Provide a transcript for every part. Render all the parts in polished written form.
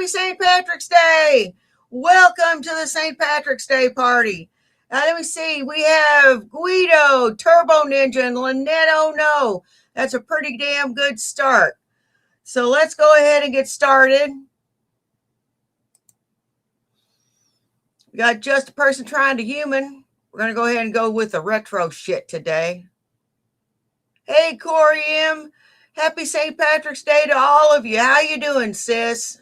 Happy St. Patrick's Day. Welcome to the St. Patrick's Day party. Now, let me see. We have Guido, Turbo Ninja, and Lynette. Oh, no. That's a pretty damn good start. So let's go ahead and get started. We got Just a Person Trying to Human. We're going to go ahead and go with the retro shit today. Hey, Corey M. Happy St. Patrick's Day to all of you. How you doing, sis?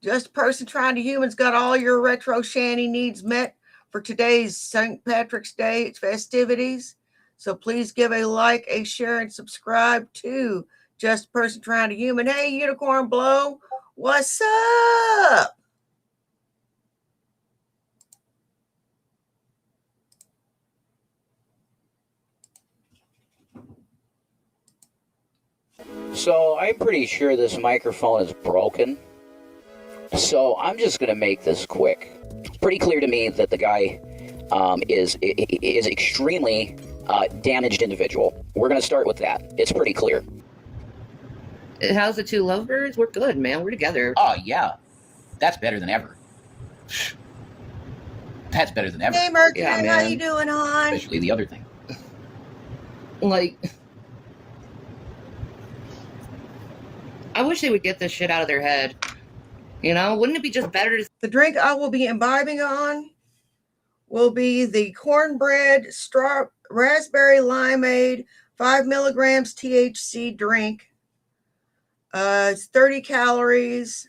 Just a Person Trying to Human's got all your retro shanty needs met for today's St. Patrick's Day festivities. So please give a like, a share, and subscribe to Just a Person Trying to Human. Hey, Unicorn Blow, what's up? So I'm pretty sure this microphone is broken. So I'm just going to make this quick. It's pretty clear to me that the guy is extremely damaged individual. We're going to start with that. It's pretty clear. How's the two lovebirds? We're good, man. We're together. Oh, yeah. That's better than ever. That's better than ever. Hey, Mercury, Yeah, how man. you doing, hon? Especially the other thing. Like, I wish they would get this shit out of their head. You know, wouldn't it be just better to... The drink I will be imbibing on will be the cornbread raspberry limeade 5 milligrams THC drink. It's 30 calories.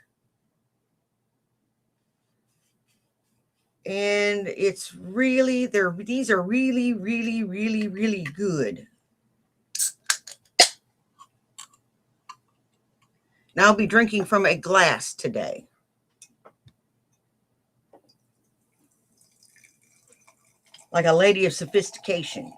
And it's really, these are really, really, really, really good. And I'll be drinking from a glass today. Like a lady of sophistication.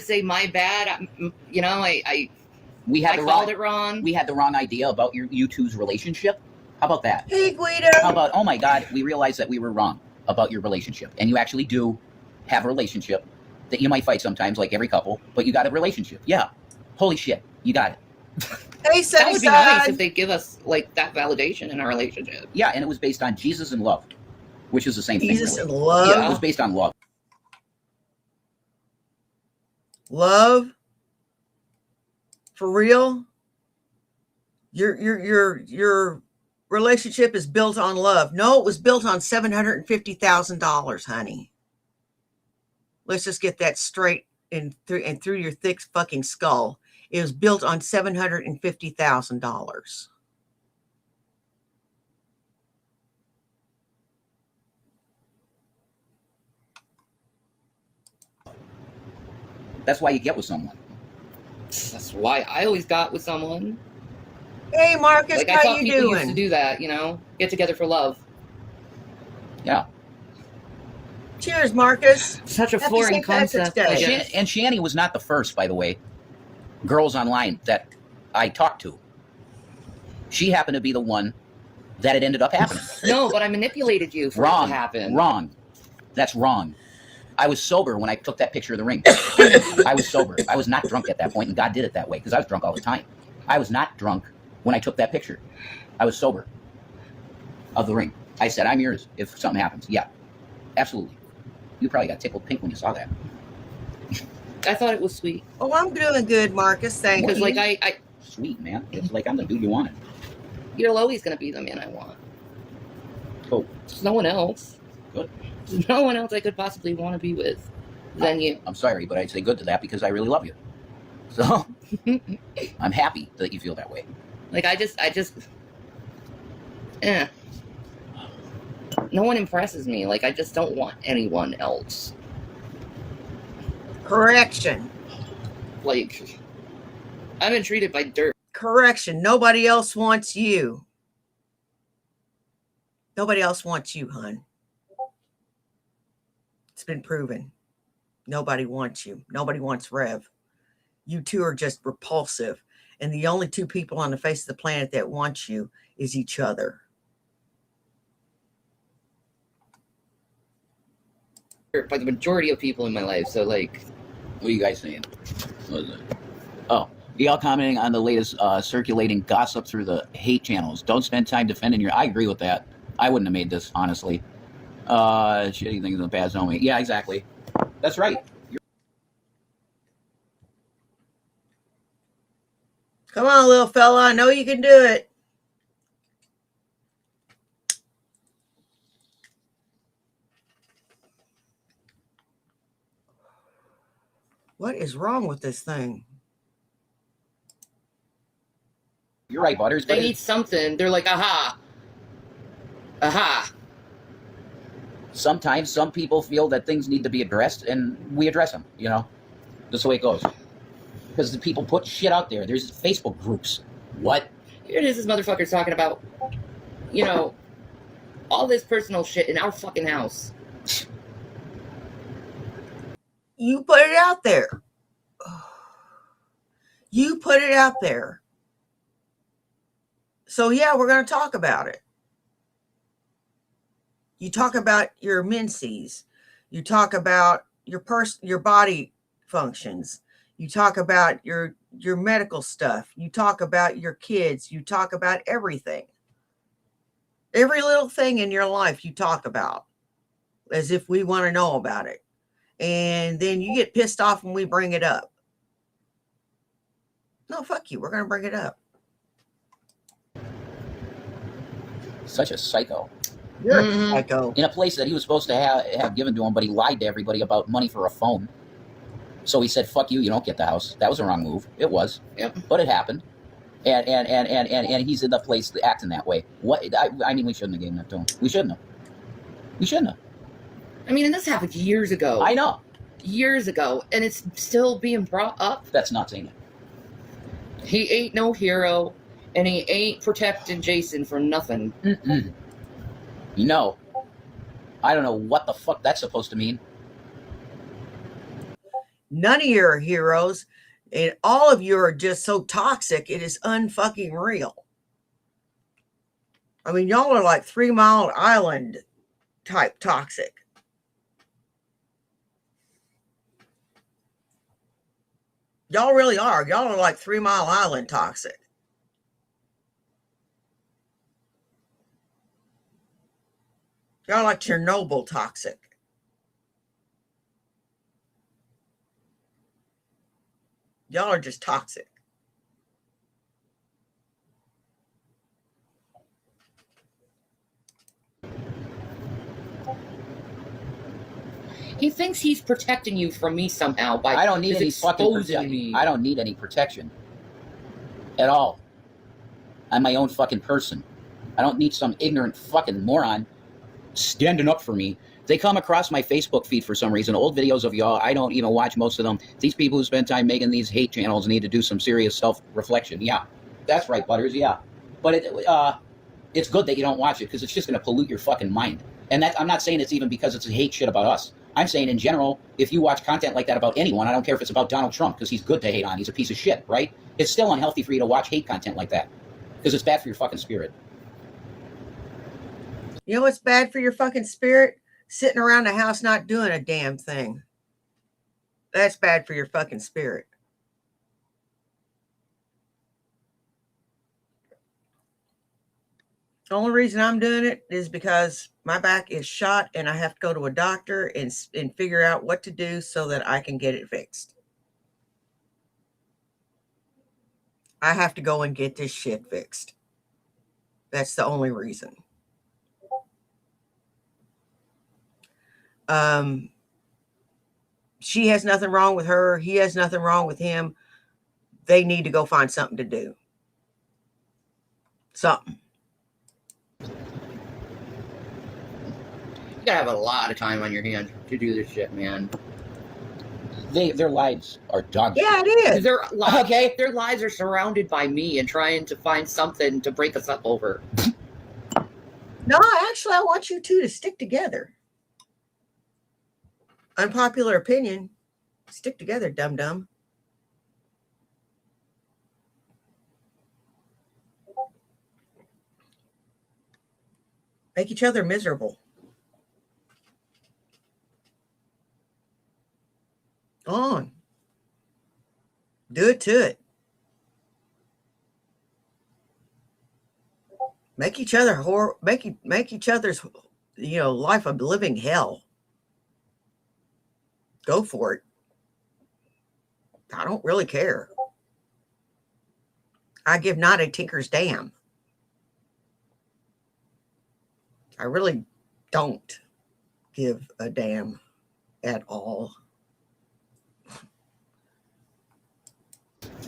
say my bad? You know, I We had the called wrong, it wrong. We had the wrong idea about you two's relationship. How about that? Hey, Guido. How about, oh my God, we realized that we were wrong about your relationship. And you actually do have a relationship that you might fight sometimes, like every couple, but you got a relationship. Yeah. Holy shit. You got it. Hey, That would be nice Sunnyside. if they give us like that validation in our relationship. Yeah, and it was based on Jesus and love, which is the same Jesus thing. and Really. love. It was based on love. Love. For real? Your relationship is built on love. No, it was built on $750,000, honey. Let's just get that straight and through your thick fucking skull. It was built on $750,000. That's why you get with someone. That's why I always got with someone. Hey, Marcus, Like I how thought you people used to doing? do that, you know, get together for love. Yeah. Cheers, Marcus. Such a Happy foreign St. Patrick's concept. Day. I And, guess. and Shani was not the first, by the way, girls online that I talked to. She happened to be the one that it ended up happening. No, but I manipulated you for it Wrong. to happen. Wrong. That's wrong. I was sober when I took that picture of the ring. I was sober. I was not drunk at that point, and God did it that way because I was drunk all the time. I was not drunk when I took that picture. I was sober of the ring. I said, I'm yours if something happens. Yeah, absolutely. You probably got tickled pink when you saw that. I thought it was sweet Oh, I'm doing good, Marcus. Thank because, you. like, I Sweet, man. It's like I'm the dude you wanted. you're always gonna be the man I want. Cool. There's no one else. Good. There's no one else I could possibly want to be with than you. I'm sorry, but I'd say good to that because I really love you. So I'm happy that you feel that way. Like I just, no one impresses me. Like I just don't want anyone else. Correction. Like I've been treated by dirt. Correction. Nobody else wants you. Nobody else wants you, hon. It's been proven. Nobody wants you. Nobody wants Rev. You two are just repulsive. And the only two people on the face of the planet that want you is each other. By the majority of people in my life. So, like, What are you guys saying? What is it? Oh, y'all commenting on the latest circulating gossip through the hate channels. Don't spend time defending your. I agree with that. I wouldn't have made this, honestly. Shitty things in the past only. Yeah, exactly. That's right. Come on, little fella. I know you can do it. What is wrong with this thing? You're right, Butters. they But need something. They're like, aha. Aha. sometimes some people feel that things need to be addressed, and we address them. You know, that's the way it goes. Because the people put shit out there. There's Facebook groups. What? Here it is, this motherfucker's talking about, you know, all this personal shit in our fucking house. You put it out there. You put it out there. So yeah, we're going to talk about it. You talk about your menses. You talk about your body functions. You talk about your medical stuff. You talk about your kids. You talk about everything. Every little thing in your life you talk about as if we want to know about it. And then you get pissed off when we bring it up. No, fuck you. We're going to bring it up. Such a psycho. You're Mhm. a psycho. In a place that he was supposed to have given to him, but he lied to everybody about money for a phone. So he said, fuck you, you don't get the house. That was a wrong move. It was. Yep. But it happened. And he's in the place acting that way. What? I mean, we shouldn't have given that to him. We shouldn't have. We shouldn't have. I mean, and this happened years ago. I know. Years ago. And it's still being brought up. That's not saying it. He ain't no hero. And he ain't protecting Jason for nothing. Mm-mm. You know, I don't know what the fuck that's supposed to mean. None of you are heroes. And all of you are just so toxic. It is unfucking real. I mean, y'all are like 3 Mile Island type toxic. Y'all really are. Y'all are like 3 Mile Island toxic. Y'all are like Chernobyl toxic. Y'all are just toxic. He thinks he's protecting you from me somehow by I don't need any fucking exposing protection. me. I don't need any protection at all. I'm my own fucking person. I don't need some ignorant fucking moron standing up for me. They come across my Facebook feed for some reason, old videos of y'all. I don't even watch most of them. These people who spend time making these hate channels need to do some serious self-reflection. Yeah, that's right, Butters, yeah. But it's good that you don't watch it because it's just going to pollute your fucking mind. And that, I'm not saying it's even because it's a hate shit about us. I'm saying in general, if you watch content like that about anyone, I don't care if it's about Donald Trump because he's good to hate on. He's a piece of shit, right? It's still unhealthy for you to watch hate content like that because it's bad for your fucking spirit. You know what's bad for your fucking spirit? Sitting around the house not doing a damn thing. That's bad for your fucking spirit. The only reason I'm doing it is because my back is shot and I have to go to a doctor and figure out what to do so that I can get it fixed. I have to go and get this shit fixed. That's the only reason. She has nothing wrong with her. He has nothing wrong with him. They need to go find something to do. Something. You gotta have a lot of time on your hands to do this shit, man. Their lives are dog shit. Yeah, it is. Their lives are surrounded by me and trying to find something to break us up over. No, actually, I want you two to stick together. Unpopular opinion. Stick together, dum-dum. Make each other miserable. On. Do it to it. Make each other make each other's life a living hell. Go for it. I don't really care. I give not a tinker's damn. I really don't give a damn at all.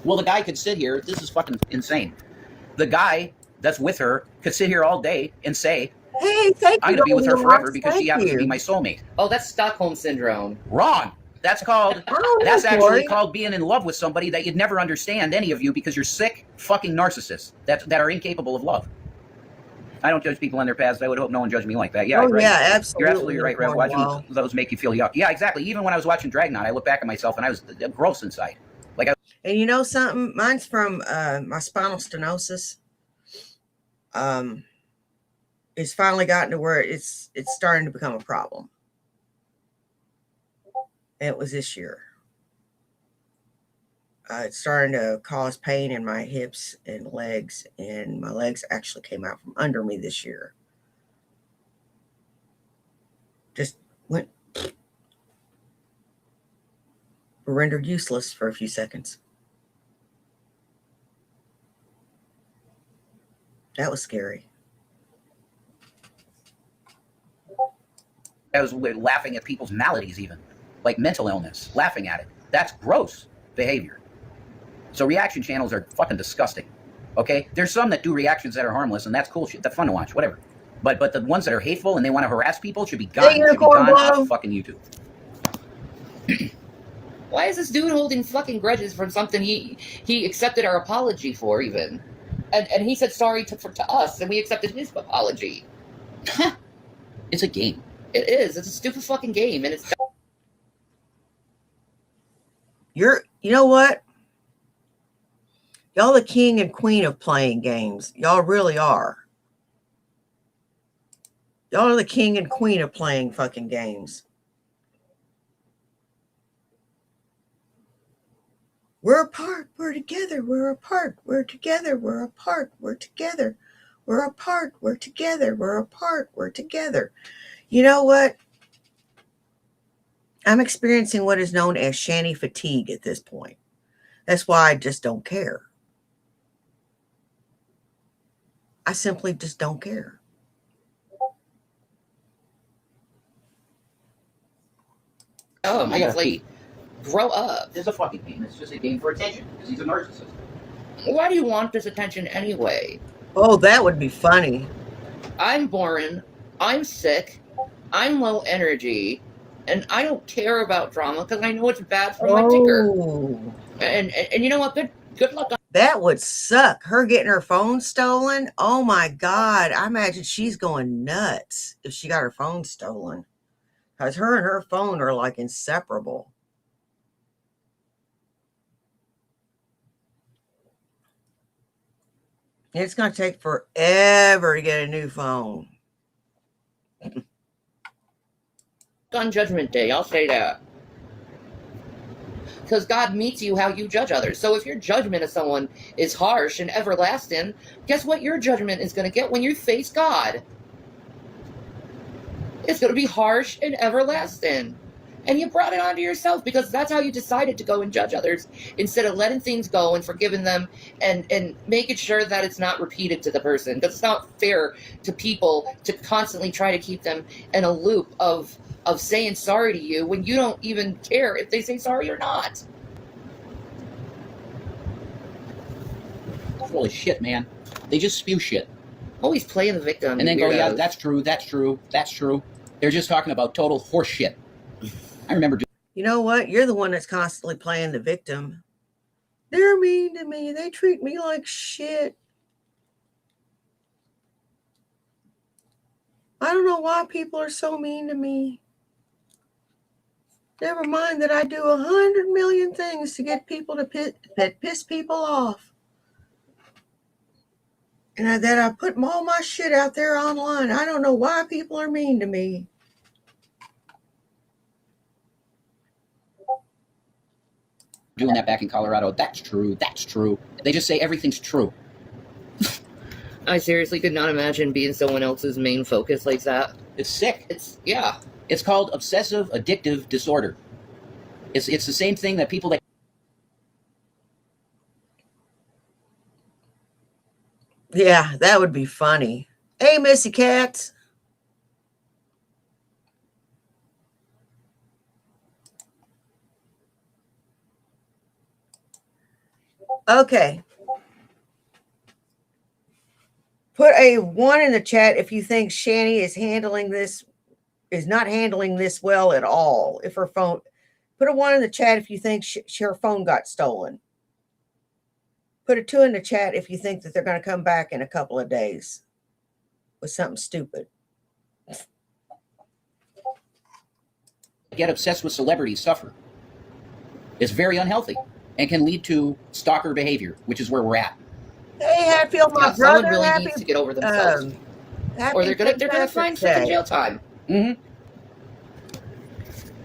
Well, the guy could sit here. This is fucking insane. The guy that's with her could sit here all day and say, Hey, thank you. I'm going to be with her forever because she Thank happens to be you. my soulmate. Oh, that's Stockholm Syndrome. Wrong. That's called, Oh, that's no, actually Corey. called being in love with somebody that you'd never understand, any of you, because you're sick fucking narcissists that are incapable of love. I don't judge people on their paths. I would hope no one judged me like that. Yeah, Oh, right. yeah, absolutely. You're absolutely right, Rev. Watching Cornwall. those make you feel yuck. Yeah, exactly. Even when I was watching Dragonaut, I look back at myself and I was gross inside. And you know something? Mine's from my spinal stenosis. It's finally gotten to where it's starting to become a problem. And it was this year. It's starting to cause pain in my hips and legs, and my legs actually came out from under me this year. Just went rendered useless for a few seconds. That was scary. I was laughing at people's maladies, even like mental illness, laughing at it. That's gross behavior. So reaction channels are fucking disgusting. Okay, there's some that do reactions that are harmless, and that's cool shit. That's fun to watch, whatever. But the ones that are hateful and they want to harass people should be gone. Hey, Should be gone Cornblow. off fucking YouTube. Why is this dude holding fucking grudges from something he accepted our apology for, even? And he said sorry to us, and we accepted his apology. It's a game. It is. It's a stupid fucking game, and it's... You know what? Y'all the king and queen of playing games. Y'all really are. Y'all are the king and queen of playing fucking games. We're apart. We're together. We're apart. We're together. We're apart. We're together. We're apart. We're together. We're apart. We're together. You know what? I'm experiencing what is known as shanty fatigue at this point. That's why I just don't care. I simply just don't care. Oh, I gotta it's like, grow up. It's a fucking game. It's just a game for attention because he's a narcissist. Why do you want this attention anyway? Oh, that would be funny. I'm boring. I'm sick. I'm low energy. And I don't care about drama because I know it's bad for my ticker. Oh, And you know what? Good luck. that would suck. Her getting her phone stolen. Oh my God. I imagine she's going nuts if she got her phone stolen. Because her and her phone are like inseparable. It's going to take forever to get a new phone. On Judgment Day, I'll say that. Because God meets you how you judge others. So if your judgment of someone is harsh and everlasting, guess what your judgment is going to get when you face God? It's going to be harsh and everlasting. And you brought it onto yourself because that's how you decided to go and judge others instead of letting things go and forgiving them and making sure that it's not repeated to the person. Because it's not fair to people to constantly try to keep them in a loop of saying sorry to you when you don't even care if they say sorry or not. Holy shit, man. They just spew shit. Always playing the victim. And then go, yeah, weirdos. that's true, that's true, that's true. They're just talking about total horse shit. I remember You know what? You're the one that's constantly playing the victim. They're mean to me. They treat me like shit. I don't know why people are so mean to me. Never mind that I do 100 million things to get people to piss people off. And that I put all my shit out there online. I don't know why people are mean to me. Doing that back in Colorado. That's true. That's true. They just say everything's true. I seriously could not imagine being someone else's main focus like that. It's sick. Yeah. It's called obsessive addictive disorder. It's the same thing that people that Yeah, that would be funny. Hey, Missy Cats. Okay. Put a 1 in the chat if you think Shani is not handling this well at all. If her phone, put a 1 in the chat if you think her phone got stolen. Put a 2 in the chat if you think that they're going to come back in a couple of days with something stupid. get obsessed with celebrities suffer. It's very unhealthy and can lead to stalker behavior, which is where we're at. Hey, Hatfield, my brother. Someone really needs to get over themselves, or they're gonna find fucking jail time. Mm-hmm.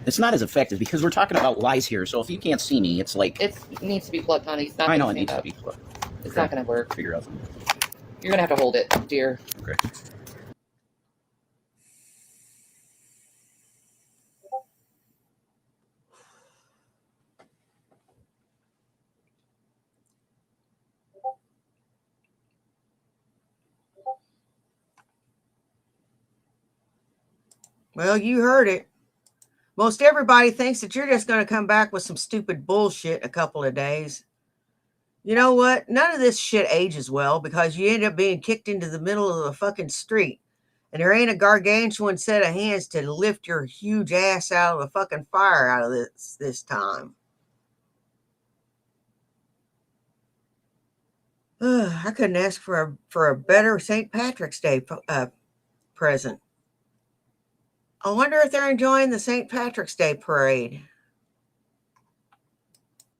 It's not as effective because we're talking about lies here. So if you can't see me, it's like It needs to be plugged, honey. It's not I know gonna it needs stand to up. be plugged. It's not gonna work. Figure out. You're gonna have to hold it, dear. Okay. Well, you heard it. Most everybody thinks that you're just going to come back with some stupid bullshit in a couple of days. You know what? None of this shit ages well because you end up being kicked into the middle of the fucking street. And there ain't a gargantuan set of hands to lift your huge ass out of the fucking fire out of this time. I couldn't ask for a better St. Patrick's Day present. I wonder if they're enjoying the St. Patrick's Day parade.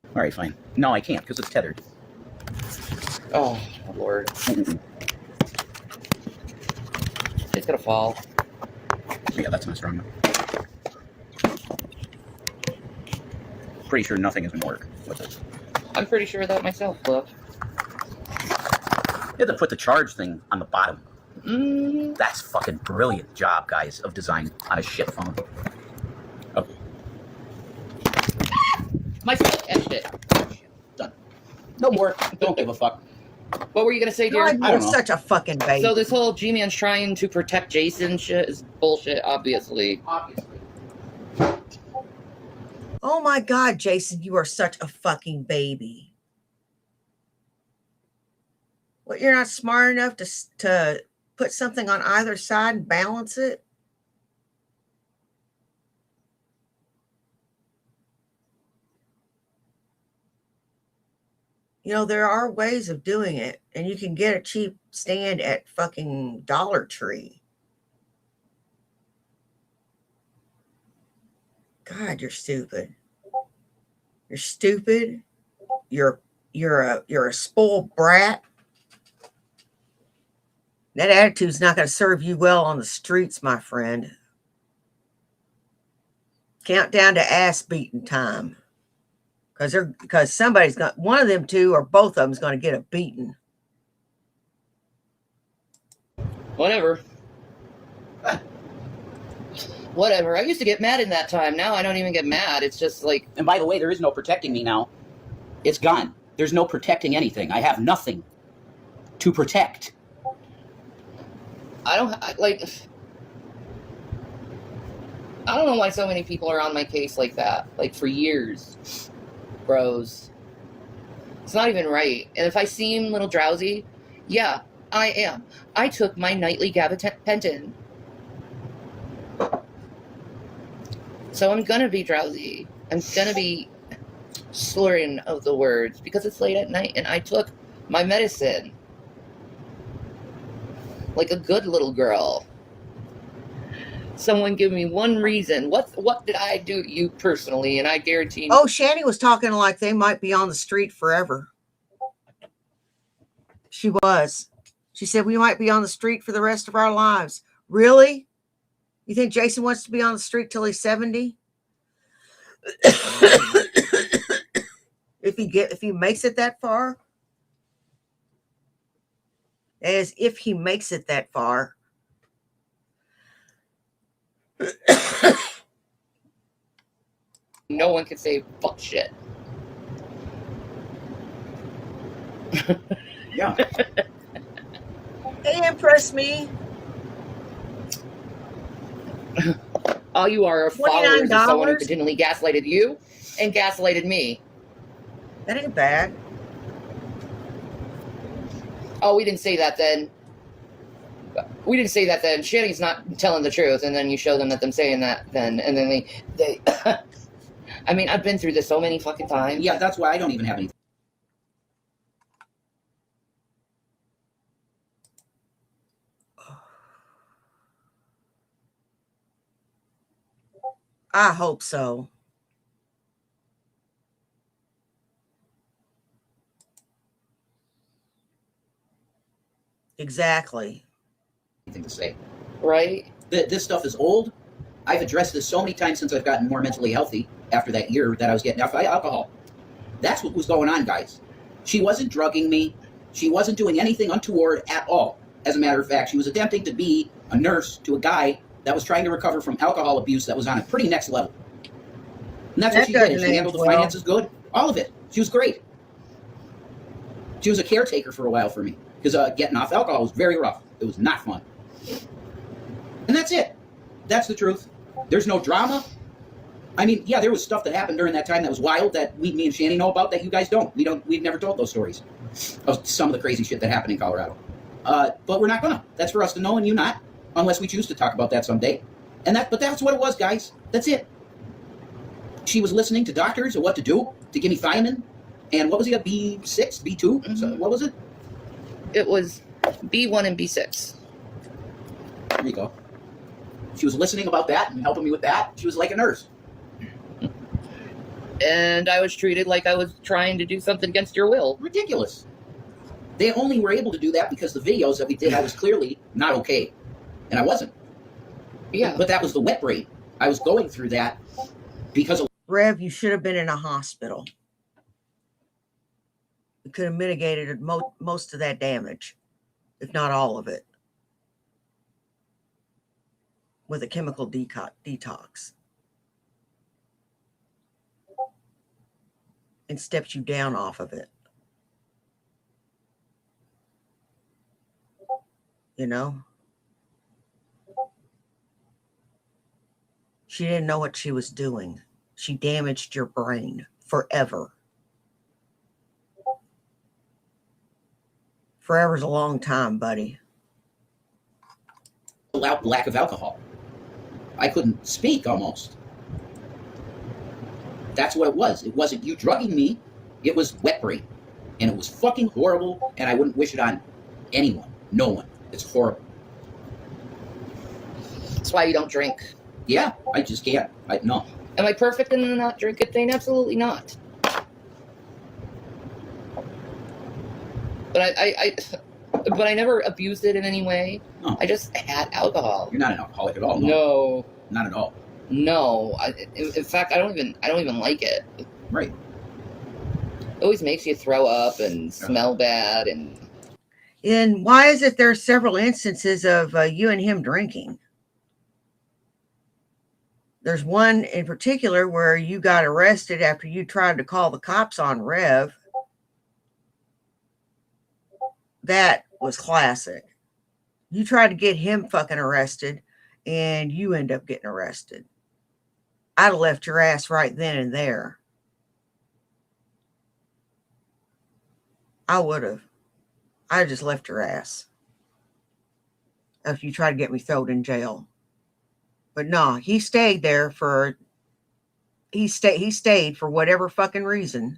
All right, fine. No, I can't because it's tethered. Oh, my Lord. It's gonna fall. Yeah, that's not strong enough. Pretty sure nothing is going to work with it. I'm pretty sure of that myself, Cliff. You have to put the charge thing on the bottom. Mm-hmm. That's fucking brilliant job, guys, of design on a shit phone. Okay. My foot etched it. Done. No more. Don't give a fuck. What were you gonna say, dear? God, I you're don't know. such a fucking baby. So this whole G-Man's trying to protect Jason shit is bullshit, obviously. Oh my God, Jason, you are such a fucking baby. What, you're not smart enough to put something on either side and balance it? You know, there are ways of doing it, and you can get a cheap stand at fucking Dollar Tree. God, you're stupid. You're stupid. You're a spoiled brat. That attitude's not going to serve you well on the streets, my friend. Count down to ass beating time. Because somebody's got, one of them two or both of them is going to get a beating. Whatever. Whatever. I used to get mad in that time. Now I don't even get mad. It's just like... And by the way, there is no protecting me now. It's gone. There's no protecting anything. I have nothing to protect. I don't know why so many people are on my case like that. Like, for years. Bros. It's not even right. And if I seem a little drowsy, yeah, I am. I took my nightly gabapentin. So I'm gonna be drowsy. I'm gonna be slurring of the words because it's late at night and I took my medicine. Like a good little girl. Someone give me one reason. What did I do to you personally? And I guarantee. Oh, Shanny was talking like they might be on the street forever. She was. She said we might be on the street for the rest of our lives. Really? You think Jason wants to be on the street till he's 70? If he makes it that far? As if he makes it that far. No one can say fuck shit. Yeah. They impress me. All you are followers of someone who $29? continually gaslighted you and gaslighted me. That ain't bad. Oh, we didn't say that then. We didn't say that then. Shanny's not telling the truth, and then you show them that them saying that then, and then they I mean, I've been through this so many fucking times. Yeah, that's why I don't even have any. I hope so. Exactly. Anything to say. Right? This stuff is old. I've addressed this so many times since I've gotten more mentally healthy after that year that I was getting off alcohol. That's what was going on, guys. She wasn't drugging me. She wasn't doing anything untoward at all. As a matter of fact, she was attempting to be a nurse to a guy that was trying to recover from alcohol abuse that was on a pretty next level. And that's what she did. She handled the finances good. All of it. She was great. She was a caretaker for a while for me. Because getting off alcohol was very rough. It was not fun. And that's it. That's the truth. There's no drama. I mean, yeah, there was stuff that happened during that time that was wild that me and Shanny know about that you guys don't. We've never told those stories of some of the crazy shit that happened in Colorado. But we're not gonna. That's for us to know and you not, unless we choose to talk about that someday. But that's what it was, guys. That's it. She was listening to doctors of what to do to give me thiamine. And what was he, a B6, B2? Mm-hmm. So what was it? It was B1 and B6. There you go. She was listening about that and helping me with that. She was like a nurse. And I was treated like I was trying to do something against your will. Ridiculous. They only were able to do that because the videos that we did, I was clearly not okay. And I wasn't. Yeah. But that was the wet brain. I was going through that because of... Rev, you should have been in a hospital. We could have mitigated most of that damage, if not all of it, with a chemical detox. And steps you down off of it. You know? She didn't know what she was doing. She damaged your brain forever. Forever's a long time, buddy. lack of alcohol. I couldn't speak almost. That's what it was. It wasn't you drugging me. It was wet brain. And it was fucking horrible, and I wouldn't wish it on anyone. No one. It's horrible. That's why you don't drink. Yeah, I just can't. No. Am I perfect in the not drink it thing? Absolutely not. But I never abused it in any way. No. I just had alcohol. You're not an alcoholic at all. No. Not at all. No. In fact, I don't even like it. Right. It always makes you throw up and smell bad. And why is it there are several instances of you and him drinking? There's one in particular where you got arrested after you tried to call the cops on Rev. That was classic. You tried to get him fucking arrested and you end up getting arrested. I'd have left your ass right then and there. I would have. I just left your ass if you tried to get me thrown in jail. But no, he stayed there for he stayed for whatever fucking reason.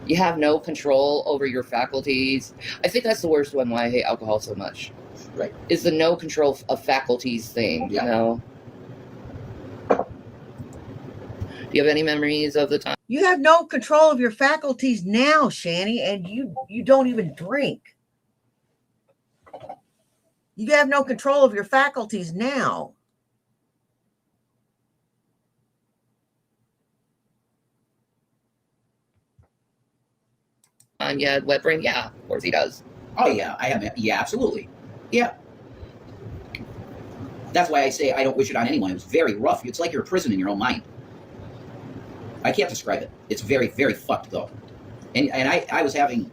You have no control over your faculties. I think that's the worst one why I hate alcohol so much. Right. is the no control of faculties thing. Yeah. You know. Do you have any memories of the time? You have no control of your faculties now, Shanny, and you don't even drink. You have no control of your faculties now. You had wet brain? Yeah, of course he does. Oh yeah, I have. Yeah, absolutely. Yeah. That's why I say I don't wish it on anyone. It was very rough. It's like you're a prison in your own mind. I can't describe it. It's very, very fucked though. And I was having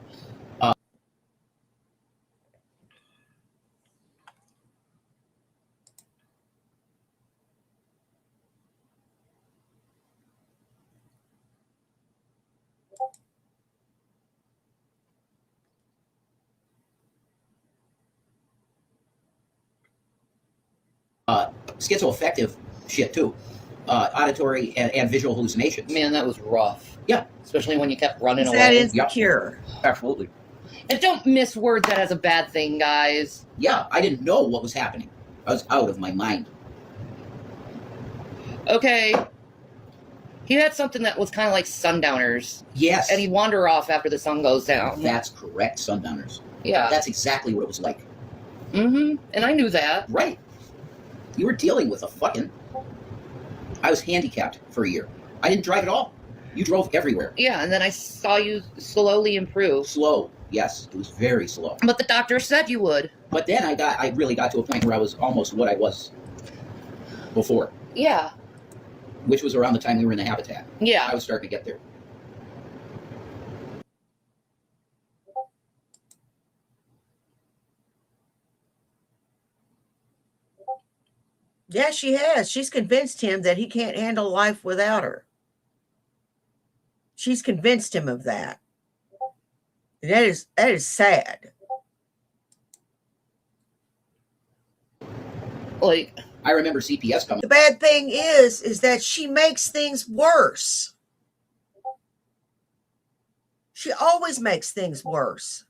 schizoaffective shit too, auditory and visual hallucinations. Man, that was rough. Yeah. Especially when you kept running Is that away. insecure? Absolutely. And don't misword that as a bad thing, guys. Yeah, I didn't know what was happening. I was out of my mind. Okay. He had something that was kind of like Sundowners. Yes. And he'd wander off after the sun goes down. That's correct, Sundowners. Yeah. That's exactly what it was like. Mm-hmm. And I knew that. Right. You were dealing with a fucking... I was handicapped for a year. I didn't drive at all. You drove everywhere. Yeah, and then I saw you slowly improve. Slow. Yes, it was very slow. But the doctor said you would. But then I really got to a point where I was almost what I was before, Yeah. which was around the time we were in the habitat. Yeah. I was starting to get there. Yeah, she has. She's convinced him that he can't handle life without her. She's convinced him of that. That is sad. Like, I remember CPS coming. The bad thing is that she makes things worse. She always makes things worse.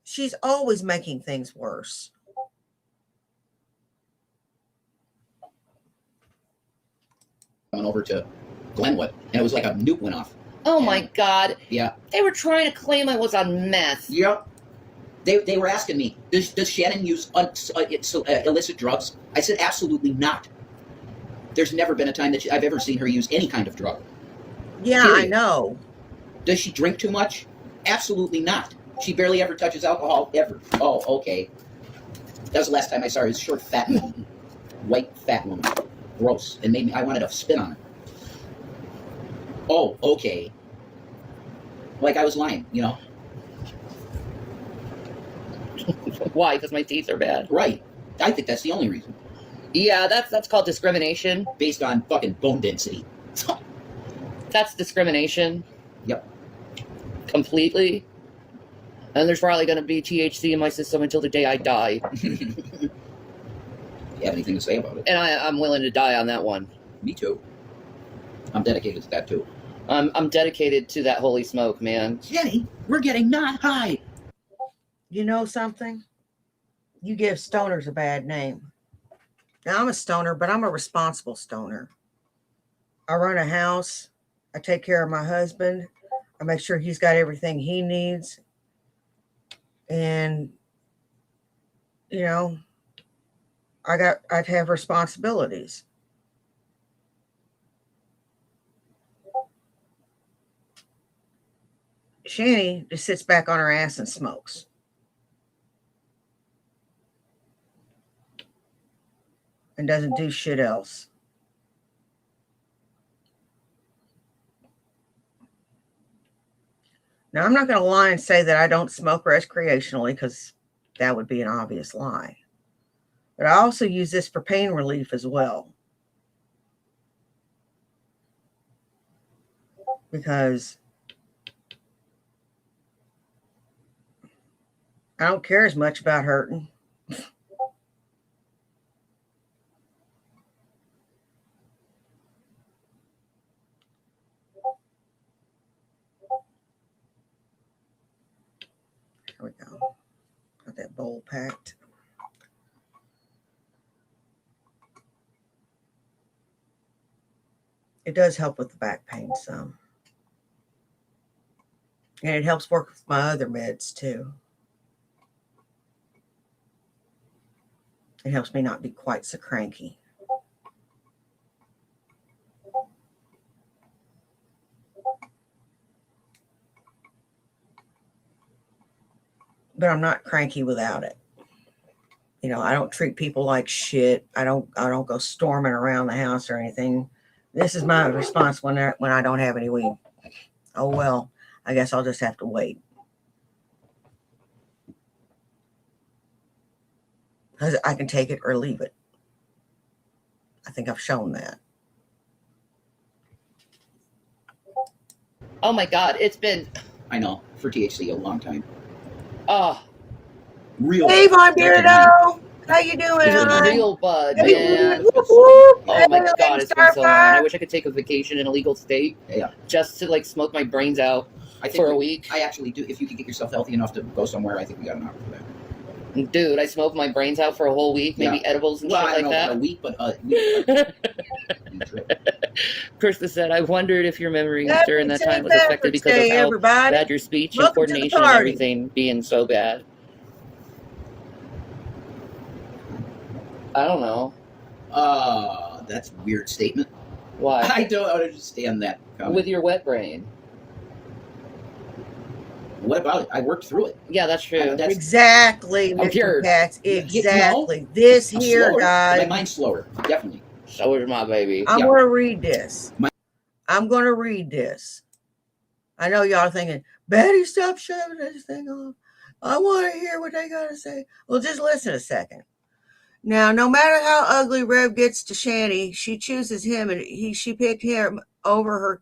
She's always making things worse. Coming over to Glenwood, and it was like a nuke went off. oh my God. Yeah. They were trying to claim I was on meth. Yep. They were asking me, does Shannon use illicit drugs? I said, absolutely not. There's never been a time that I've ever seen her use any kind of drug. Yeah, Period. I know. Does she drink too much? Absolutely not. She barely ever touches alcohol, ever. Oh, okay. That was the last time I saw her. This short, fat woman. White, fat woman. Gross. And made me, I wanted to spit on her. Oh, okay. Like I was lying, you know? Why? Because my teeth are bad. Right. I think that's the only reason. Yeah, that's called discrimination. Based on fucking bone density. That's discrimination. Yep. Completely. And there's probably going to be THC in my system until the day I die. You have anything to say about it? And I'm willing to die on that one. Me too. I'm dedicated to that too. I'm dedicated to that holy smoke, man. Jenny, we're getting not high. You know something? You give stoners a bad name. Now, I'm a stoner, but I'm a responsible stoner. I run a house. I take care of my husband. I make sure he's got everything he needs. And, you know, I'd have responsibilities. Shani just sits back on her ass and smokes. And doesn't do shit else. Now, I'm not going to lie and say that I don't smoke recreationally because that would be an obvious lie. But I also use this for pain relief as well. Because I don't care as much about hurting. There we go. Got that bowl packed. It does help with the back pain some. And it helps work with my other meds too. It helps me not be quite so cranky. But I'm not cranky without it. You know, I don't treat people like shit. I don't go storming around the house or anything. This is my response when I don't have any weed. Oh well, I guess I'll just have to wait. Because I can take it or leave it. I think I've shown that. Oh my God, it's been I know, for THC a long time. Real. Hey, Von Beardo. How you doing, hon? Real bud, Hey, man. whoop, whoop. Oh my Hey, God, it's been so long. I Starfire. wish I could take a vacation in a legal state Yeah. just to like smoke my brains out I think for a week. I actually do. If you could get yourself healthy enough to go somewhere, I think we got an offer for that. Dude, I smoked my brains out for a whole week, maybe Yeah. edibles and Well, I shit don't like know about a that. week, but a week. Krista said, I wondered if your memories Happy during that time St. was affected Patrick's because Day, of how everybody. bad your speech Welcome and to the coordination and party. everything being so bad. I don't know. That's a weird statement. Why? I don't understand that comment. With your wet brain. What about it? I worked through it. Yeah, that's true. That's Exactly, I'm Mr. cured. Cats. You know, Exactly. This I'm here, slower. guys. My mind's slower, definitely. So is my baby. I'm Yeah. going to read this. My- I'm going to read this. I know y'all are thinking, Betty, stop shoving this thing on. I want to hear what they got to say. Well, just listen a second. Now, no matter how ugly Rev gets to Shanny, she chooses him, and she picked him over her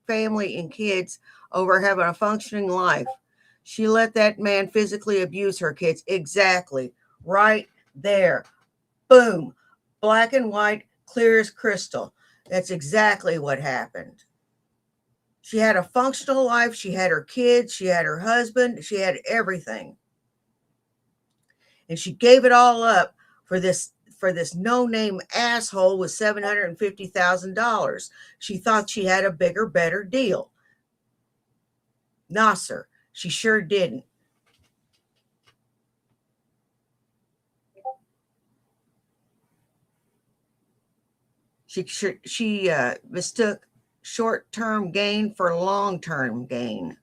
family and kids, over having a functioning life. She let that man physically abuse her kids. Exactly. Right there. Boom. Black and white, clear as crystal. That's exactly what happened. She had a functional life. She had her kids. She had her husband. She had everything. And she gave it all up for this no-name asshole with $750,000. She thought she had a bigger, better deal. Nasser. She sure didn't. She mistook short-term gain for long-term gain.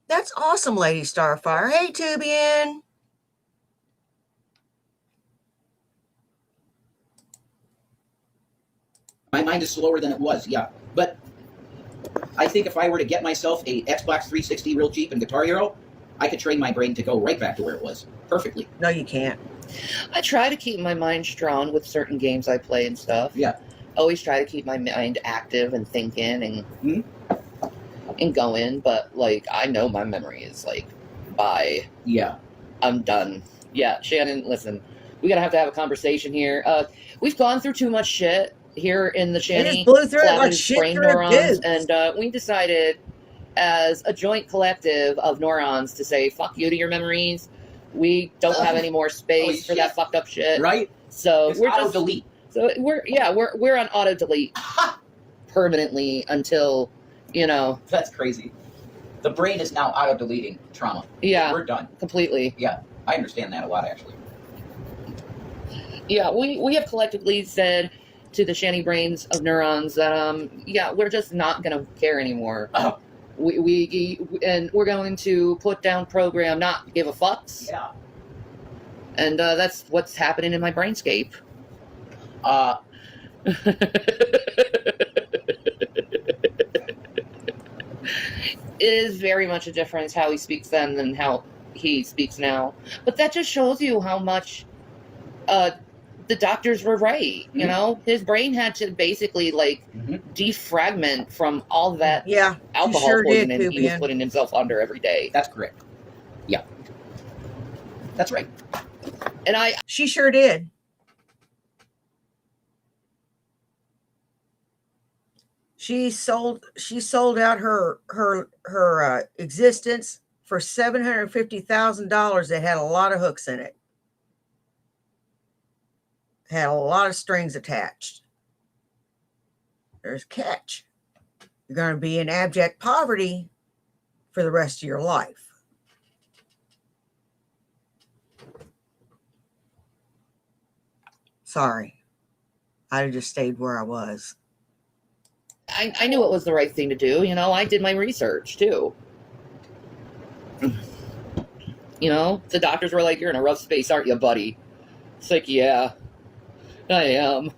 That's awesome, Lady Starfire. Hey, Tubian. My mind is slower than it was, yeah. But I think if I were to get myself a Xbox 360 real cheap and Guitar Hero, I could train my brain to go right back to where it was. Perfectly. No, you can't. I try to keep my mind strong with certain games I play and stuff. Yeah. Always try to keep my mind active and thinking and going, but like I know my memory is like bye. Yeah. I'm done. Yeah, Shannon, listen. We gotta have to have a conversation here. We've gone through too much shit here in the They Shanny just blew through it like Collaborative shit brain through a neurons, goose. and we decided as a joint collective of neurons to say fuck you to your memories. We don't have any more space Holy for that shit. fucked up shit. Right? So It's we're auto just delete. so we're on auto delete permanently until That's crazy. The brain is now auto deleting trauma. yeah, We're done. completely. I understand that a lot, actually. Yeah, we have collectively said to the Shanny brains of neurons that we're just not gonna care anymore. Oh. We're going to put down program, not give a fucks, Yeah. and that's what's happening in my brainscape. It is very much a difference how he speaks then than how he speaks now. But that just shows you how much the doctors were right. You know, his brain had to basically defragment from all that Yeah, alcohol sure did, poisoning he was Tubian. putting himself under every day. That's correct. Yeah. That's right. And she sure did. She sold out her existence for $750,000 that had a lot of hooks in it. Had a lot of strings attached. There's a catch. You're going to be in abject poverty for the rest of your life. Sorry. I just stayed where I was. I knew it was the right thing to do. You know, I did my research too. You know, the doctors were like, "You're in a rough space, aren't you, buddy?" It's like, yeah, I am.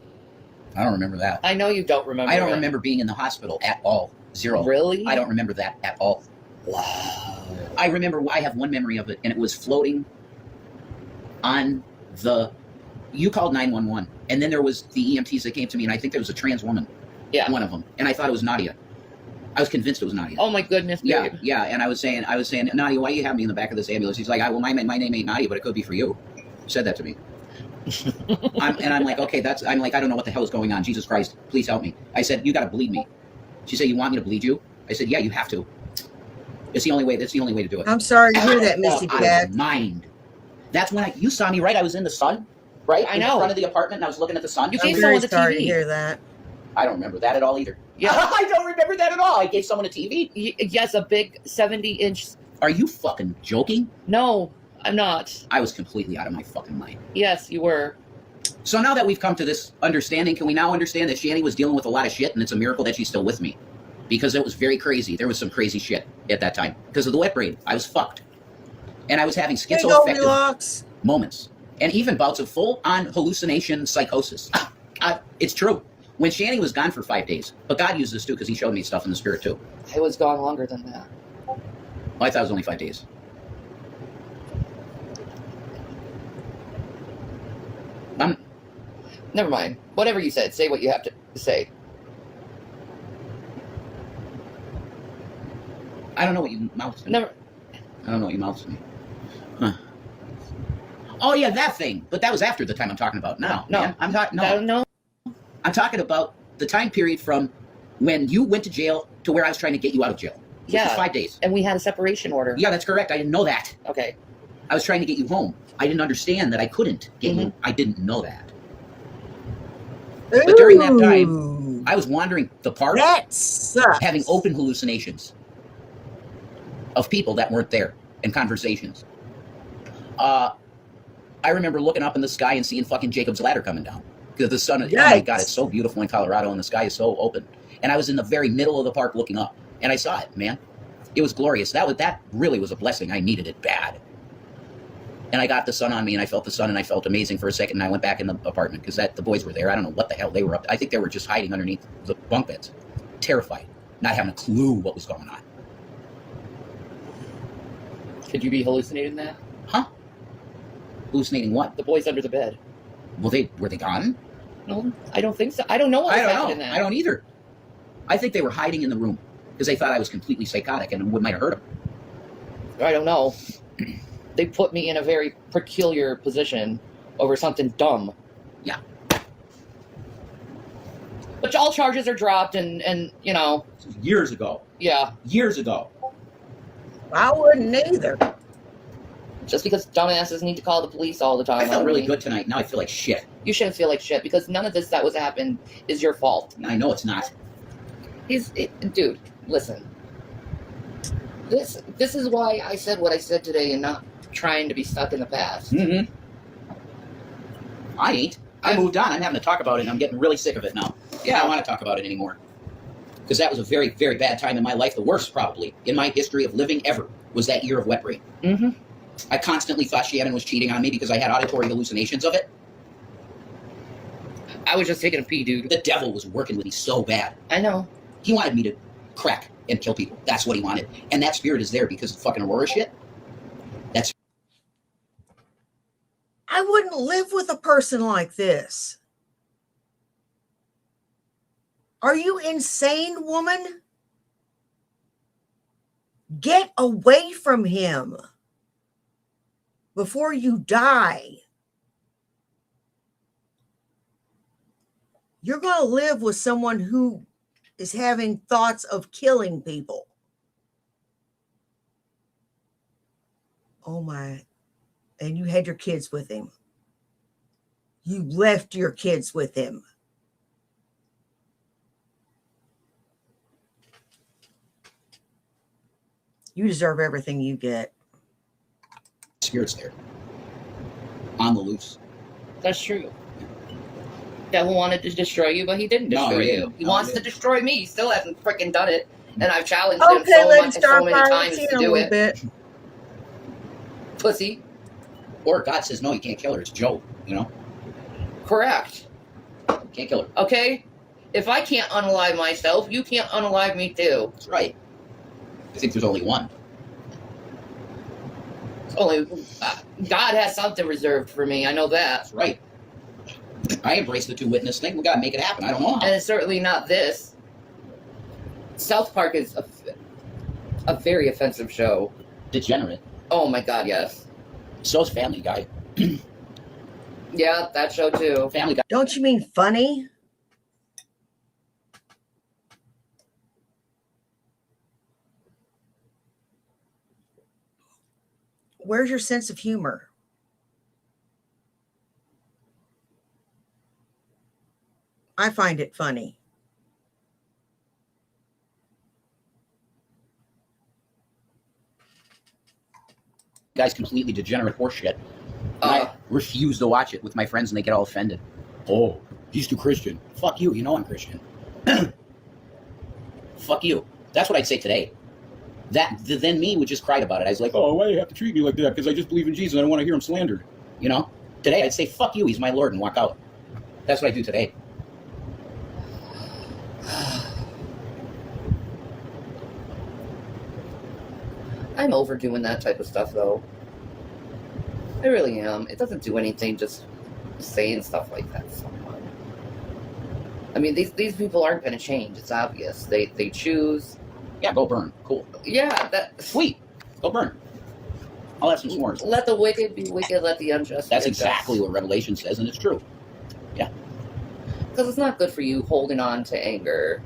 I don't remember that. I know you don't remember. I don't it. remember being in the hospital at all. Zero. Really? I don't remember that at all. Wow. I remember, I have one memory of it, and it was floating on the, you called 911, and then there was the EMTs that came to me, and I think there was a trans woman. Yeah. One of them. And I thought it was Nadia. I was convinced it was Nadia. Oh my goodness, yeah, babe. yeah. And I was saying, Nadia, why you have me in the back of this ambulance? He's like, well, my name ain't Nadia, but it could be for you. Said that to me. I'm like, okay, I'm like, I don't know what the hell is going on. Jesus Christ, please help me. I said, you got to bleed me. She said, you want me to bleed you? I said, yeah, you have to. It's the only way. That's the only way to do it. I'm sorry to hear that, Missy Out Cat. of mind. That's when you saw me, right? I was in the sun, right? I in know. the front of the apartment, and I was looking at the sun. You I'm gave very someone the sorry to TV. hear that. I don't remember that at all either. Yeah. I don't remember that at all. I gave someone a TV. Yes, a big 70-inch. Are you fucking joking? No, I'm not. I was completely out of my fucking mind. Yes, you were. So now that we've come to this understanding, can we now understand that Shani was dealing with a lot of shit, and it's a miracle that she's still with me? Because it was very crazy. There was some crazy shit at that time. Because of the wet brain, I was fucked. And I was having schizoaffective Goldilocks. moments. And even bouts of full-on hallucination psychosis. It's true. When Shani was gone for 5 days, but God used this too because he showed me stuff in the spirit too. I was gone longer than that. Well, I thought it was only 5 days. Never mind. Whatever you said, say what you have to say. I don't know what you mouthed to me. Never. I don't know what you mouthed to me. Huh. Oh yeah, that thing. But that was after the time I'm talking about now. No. Man. I'm talking. No. I don't know. I'm talking about the time period from when you went to jail to where I was trying to get you out of jail. Which was Yeah. 5 days. And we had a separation order. Yeah, that's correct. I didn't know that. Okay. I was trying to get you home. I didn't understand that I couldn't get you. I didn't know that. But during that time, Ooh, I was wandering the park, that sucks. having open hallucinations of people that weren't there and conversations. I remember looking up in the sky and seeing fucking Jacob's Ladder coming down. Because the sun, oh my God, Yikes. it's so beautiful in Colorado and the sky is so open. And I was in the very middle of the park looking up and I saw it, man. It was glorious. That really was a blessing. I needed it bad. And I got the sun on me and I felt the sun and I felt amazing for a second and I went back in the apartment because the boys were there. I don't know what the hell they were up to. I think they were just hiding underneath the bunk beds. Terrified. Not having a clue what was going on. Could you be hallucinating that? Huh? Hallucinating what? The boys under the bed. Well, were they gone? No, I don't think so. I don't know what I was don't happening know. then. I don't either. I think they were hiding in the room because they thought I was completely psychotic and it might have hurt them. I don't know. They put me in a very peculiar position over something dumb. Yeah. But all charges are dropped and you know, Years ago. yeah. Years ago. I wouldn't either. Just because dumbasses need to call the police all the time. I felt on really me. good tonight. Now I feel like shit. You shouldn't feel like shit because none of this that was happened is your fault. I know it's not. Dude, listen. This is why I said what I said today and not trying to be stuck in the past. Mm-hmm. I ain't. I moved on. I'm having to talk about it and I'm getting really sick of it now. I don't want to talk about it anymore. Because that was a very, very bad time in my life. The worst, probably, in my history of living ever, was that year of wet brain. Mm-hmm. I constantly thought Shannon was cheating on me because I had auditory hallucinations of it. I was just taking a pee, dude. The devil was working with me so bad. I know. He wanted me to crack and kill people. That's what he wanted. And that spirit is there because of fucking Aurora shit. I wouldn't live with a person like this. Are you insane, woman? Get away from him before you die. You're going to live with someone who is having thoughts of killing people. Oh my. And you had your kids with him. You left your kids with him. You deserve everything you get. Spirits there. On the loose. That's true. Devil wanted to destroy you, but he didn't No, destroy he you. didn't. He No, wants he to didn't. destroy me. He still hasn't freaking done it. And I've challenged him Okay, Lady so many Starfire, times see to in a do little it. bit. Pussy. Or God says, no, you can't kill her. It's Joe, you know? Correct. Can't kill her. Okay? If I can't unalive myself, you can't unalive me too. That's right. I think there's only one. It's only God has something reserved for me. I know that. That's right. I embrace the two witness thing. We got to make it happen. I don't know how. And it's certainly not this. South Park is a very offensive show. Degenerate. Oh my God, yes. So's Family Guy. Yeah, that show too. Family Guy. Don't you mean funny? Where's your sense of humor? I find it funny. Guy's completely degenerate horseshit. And I refuse to watch it with my friends and they get all offended. Oh, he's too Christian. Fuck you. You know I'm Christian. Fuck you. That's what I'd say today. Then me would just cried about it. I was like, oh, why do you have to treat me like that? Because I just believe in Jesus and I don't want to hear him slandered. You know? Today I'd say, fuck you, he's my Lord, and walk out. That's what I do today. I'm overdoing that type of stuff though. I really am. It doesn't do anything just saying stuff like that to someone. I mean, these people aren't going to change. It's obvious. They choose. Yeah, go burn. Cool. Yeah, that. Sweet. Go burn. I'll have some s'mores. Let the wicked be wicked. Let the unjust. That's be exactly unjust. what Revelation says, and it's true. Because it's not good for you holding on to anger.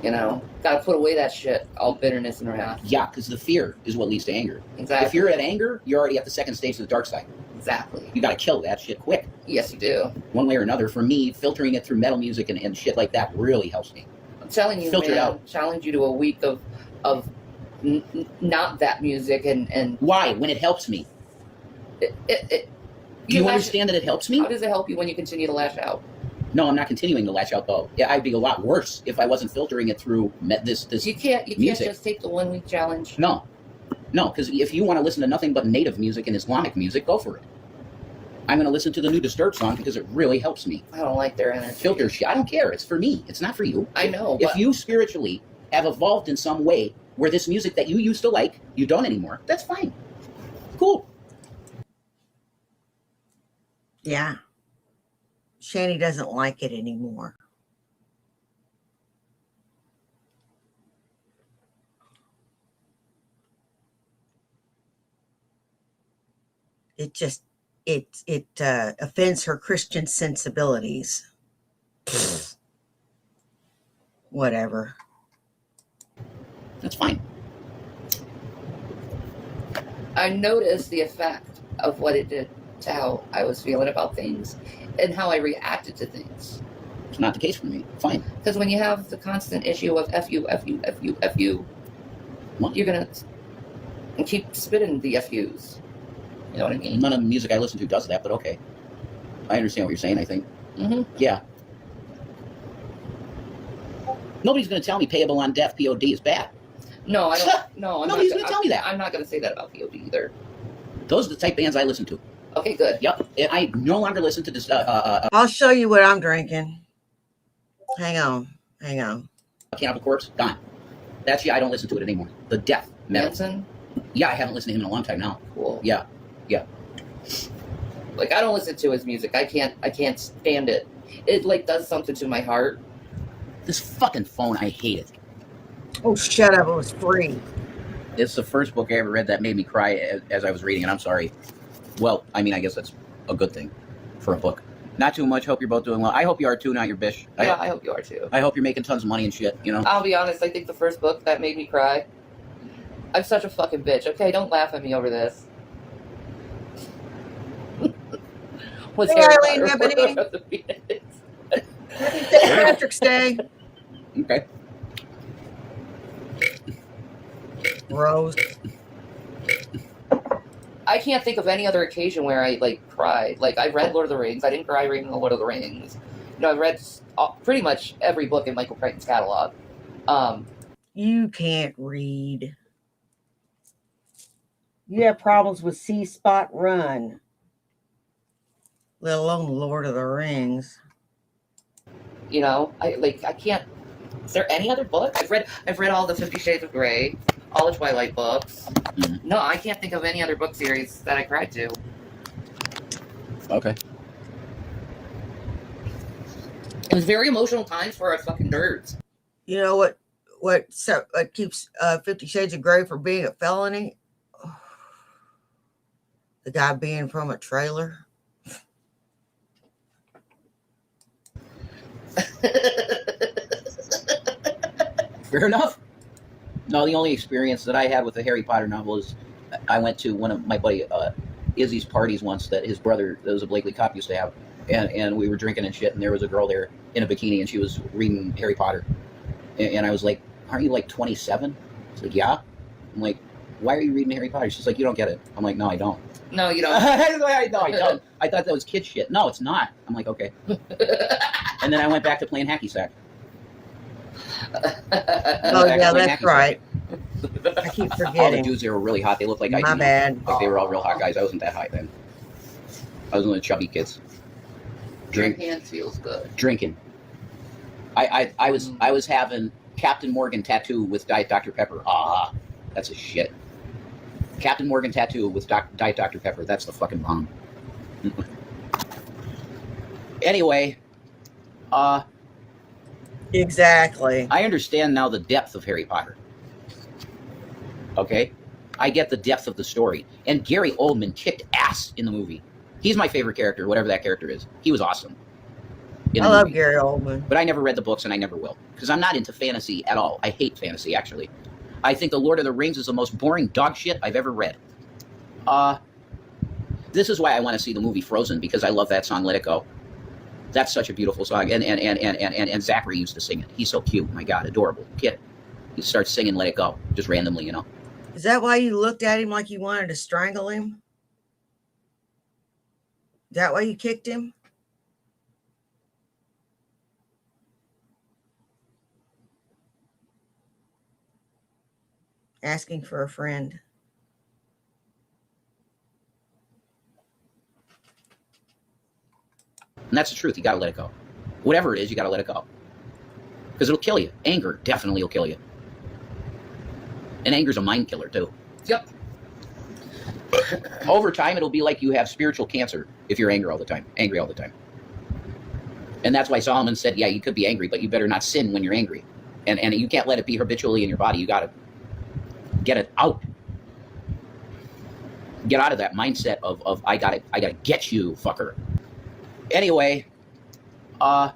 You know, gotta put away that shit, all bitterness and wrath. Yeah, because the fear is what leads to anger. Exactly. If you're at anger, you're already at the second stage of the dark side. Exactly. You got to kill that shit quick. Yes, you do. One way or another. For me, filtering it through metal music and shit like that really helps me. I'm telling you, Filter it man. out. Challenge you to a week of not that music and Why? When it helps me. Do you understand that it helps me? How does it help you when you continue to lash out? No, I'm not continuing to lash out though. Yeah, I'd be a lot worse if I wasn't filtering it through this. You can't music. just take the 1 week challenge. No, because if you want to listen to nothing but native music and Islamic music, go for it. I'm going to listen to the new Disturbed song because it really helps me. I don't like their energy. Filter shit. I don't care. It's for me. It's not for you. I know. If But you spiritually have evolved in some way where this music that you used to like, you don't anymore, that's fine. Cool. Yeah. Shani doesn't like it anymore. It just it offends her Christian sensibilities. Whatever. That's fine. I noticed the effect of what it did to how I was feeling about things and how I reacted to things. It's not the case for me. Fine. Because when you have the constant issue of F you, F you, F you, F you, What? you're going to keep spitting the FUs. You know what I mean? None of the music I listen to does that, but okay. I understand what you're saying, I think. Mm-hmm. Yeah. Nobody's going to tell me payable on death, POD, is bad. No, I don't. No, I'm Nobody's not gonna tell me that. I'm not going to say that about POD either. Those are the type bands I listen to. Okay, good. Yep. And I no longer listen to this. I'll show you what I'm drinking. Hang on. Cannibal Corpse, gone. That's I don't listen to it anymore. The death metal. Manson, Yeah, I haven't listened to him in a long time now. cool. Yeah. Like I don't listen to his music. I can't stand it. It like does something to my heart. This fucking phone, I hate it. Oh, shut up. It was free. It's the first book I ever read that made me cry as I was reading it. I'm sorry. Well, I mean, I guess that's a good thing for a book. Not too much. Hope you're both doing well. I hope you are too, not your bitch. I hope you are too. I hope you're making tons of money and shit, you know? I'll be honest, I think the first book that made me cry. I'm such a fucking bitch. Okay, don't laugh at me over this. Was Hey, Harry Eileen, Potter Ebony. Order of the Phoenix. Happy St. Patrick's Day. Okay. Rose. I can't think of any other occasion where I like cried. Like I read Lord of the Rings. I didn't cry reading the Lord of the Rings. You know, I read pretty much every book in Michael Crichton's catalog. You can't read. You have problems with C Spot Run, let alone Lord of the Rings. You know, I can't. Is there any other book? I've read all the 50 Shades of Grey, all the Twilight books. Mhm. No, I can't think of any other book series that I cried to. Okay. It was very emotional times for us fucking nerds. You know what keeps 50 Shades of Grey from being a felony? The guy being from a trailer. Fair enough. No, the only experience that I had with the Harry Potter novel is I went to one of my buddy Izzy's parties once that his brother, that was a Blakely cop, used to have. And we were drinking and shit, and there was a girl there in a bikini, and she was reading Harry Potter. And I was like, aren't you like 27? She's like, yeah. I'm like, why are you reading Harry Potter? She's like, you don't get it. I'm like, no, I don't. No, you don't. No, I don't. I thought that was kid shit. No, it's not. I'm like, okay. And then I went back to playing hacky sack. Oh, yeah, that's right. I keep All the forgetting. dudes there were really hot. They looked like My bad. Like they were all real hot guys. I wasn't that high then. I was one of the chubby kids. Your hands feels good. Drinking. I was having Captain Morgan tattoo with Diet Dr. Pepper. Ah, that's a shit. Captain Morgan tattoo with Diet Dr. Pepper. That's the fucking bomb. Anyway, Exactly. I understand now the depth of Harry Potter. Okay? I get the depth of the story. And Gary Oldman kicked ass in the movie. He's my favorite character, whatever that character is. He was awesome. I love Gary Oldman. But I never read the books, and I never will. Because I'm not into fantasy at all. I hate fantasy, actually. I think The Lord of the Rings is the most boring dog shit I've ever read. This is why I want to see the movie Frozen, because I love that song, Let It Go. That's such a beautiful song. And Zachary used to sing it. He's so cute. My God, adorable kid. He starts singing Let It Go, just randomly, you know. Is that why you looked at him like you wanted to strangle him? Is that why you kicked him? Asking for a friend. And that's the truth. You got to let it go. Whatever it is, you got to let it go. Because it'll kill you. Anger definitely will kill you. And anger's a mind killer, too. Yep. Over time, it'll be like you have spiritual cancer if you're angry all the time. And that's why Solomon said, yeah, you could be angry, but you better not sin when you're angry. And you can't let it be habitually in your body. You got to get it out. Get out of that mindset of I gotta get you, fucker. Anyway, so